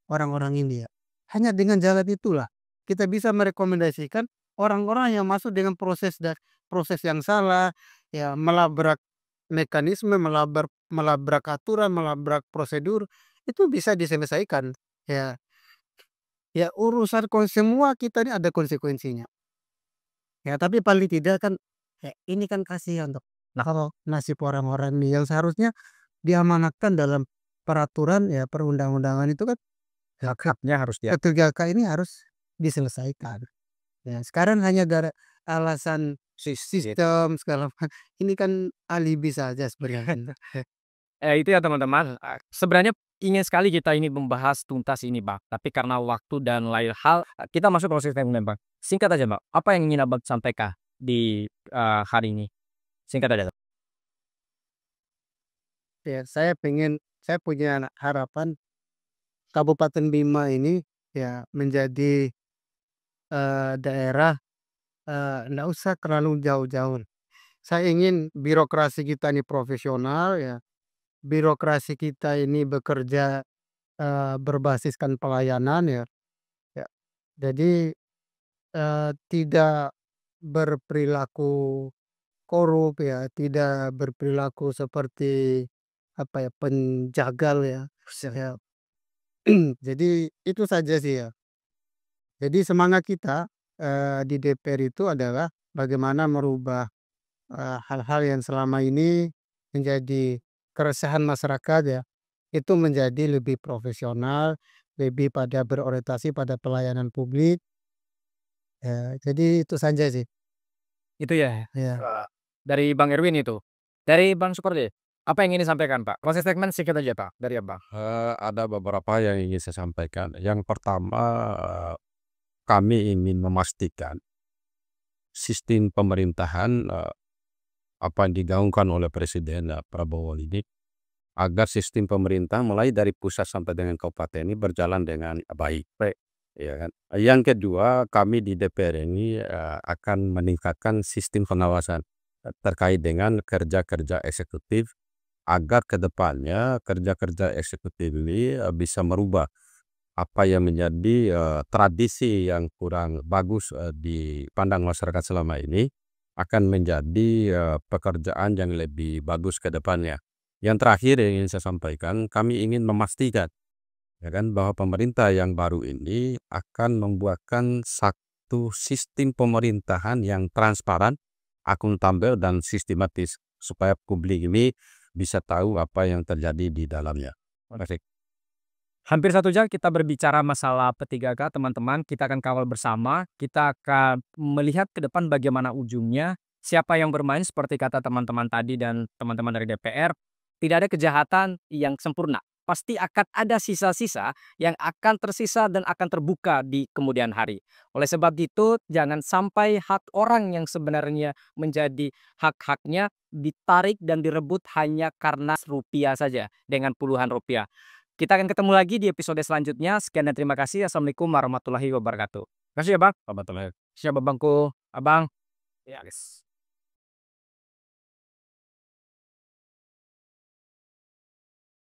orang-orang ini ya. Hanya dengan jalan itulah kita bisa merekomendasikan orang-orang yang masuk dengan proses yang salah, ya melabrak mekanisme, melabrak aturan, melabrak prosedur, itu bisa diselesaikan. Ya, ya urusan semua kita ini ada konsekuensinya. Ya tapi paling tidak kan, ya ini kan kasihan tuh. Nah kalau nasib orang-orang ini yang seharusnya diamanatkan dalam peraturan ya perundang-undangan itu kan Hak-haknya harus dia. ketiga ini harus diselesaikan. Ya sekarang hanya gara alasan sistem segala ini kan alibi saja sebenarnya. Itu ya teman-teman, sebenarnya ingin sekali kita ini membahas tuntas ini Bang, tapi karena waktu dan lain hal, kita masuk proses segmen Bang. Singkat aja Bang, apa yang ingin Abang sampaikan di, hari ini? Singkat aja. Ya saya punya harapan Kabupaten Bima ini ya menjadi, daerah, nggak usah terlalu jauh-jauh. Saya ingin birokrasi kita ini profesional ya, birokrasi kita ini bekerja, berbasiskan pelayanan ya, ya. Jadi, tidak berperilaku korup ya, tidak berperilaku seperti apa ya, penjagal ya, ya. Jadi itu saja sih ya. Jadi semangat kita, di DPR itu adalah bagaimana merubah, hal-hal yang selama ini menjadi keresahan masyarakat ya, itu menjadi lebih profesional, lebih pada berorientasi pada pelayanan publik, jadi itu saja sih. Itu ya, Ya. dari Bang Erwin itu. Dari Bang Sukordi, apa yang ingin disampaikan Pak? Closing statement singkat aja Pak, dari Abang. Ada beberapa yang ingin saya sampaikan. Yang pertama, kami ingin memastikan sistem pemerintahan, apa yang digaungkan oleh Presiden Prabowo ini, agar sistem pemerintah mulai dari pusat sampai dengan kabupaten ini berjalan dengan baik. Baik. Ya kan. Yang kedua, kami di DPR ini akan meningkatkan sistem pengawasan terkait dengan kerja-kerja eksekutif agar ke depannya kerja-kerja eksekutif ini bisa merubah apa yang menjadi tradisi yang kurang bagus dipandang masyarakat selama ini akan menjadi pekerjaan yang lebih bagus ke depannya. Yang terakhir yang ingin saya sampaikan, kami ingin memastikan ya kan bahwa pemerintah yang baru ini akan membuatkan satu sistem pemerintahan yang transparan, akuntabel dan sistematis supaya publik ini bisa tahu apa yang terjadi di dalamnya. Terima kasih. Hampir 1 jam kita berbicara masalah P3K teman-teman, kita akan kawal bersama, kita akan melihat ke depan bagaimana ujungnya, siapa yang bermain seperti kata teman-teman tadi dan teman-teman dari DPR, tidak ada kejahatan yang sempurna. Pasti akan ada sisa-sisa yang akan tersisa dan akan terbuka di kemudian hari. Oleh sebab itu, jangan sampai hak orang yang sebenarnya menjadi hak-haknya ditarik dan direbut hanya karena rupiah saja, dengan puluhan rupiah. Kita akan ketemu lagi di episode selanjutnya. Sekian dan terima kasih. Assalamualaikum warahmatullahi wabarakatuh. Terima kasih ya Bang. Selamat malam. Siap Abangku. Abang. Ya guys.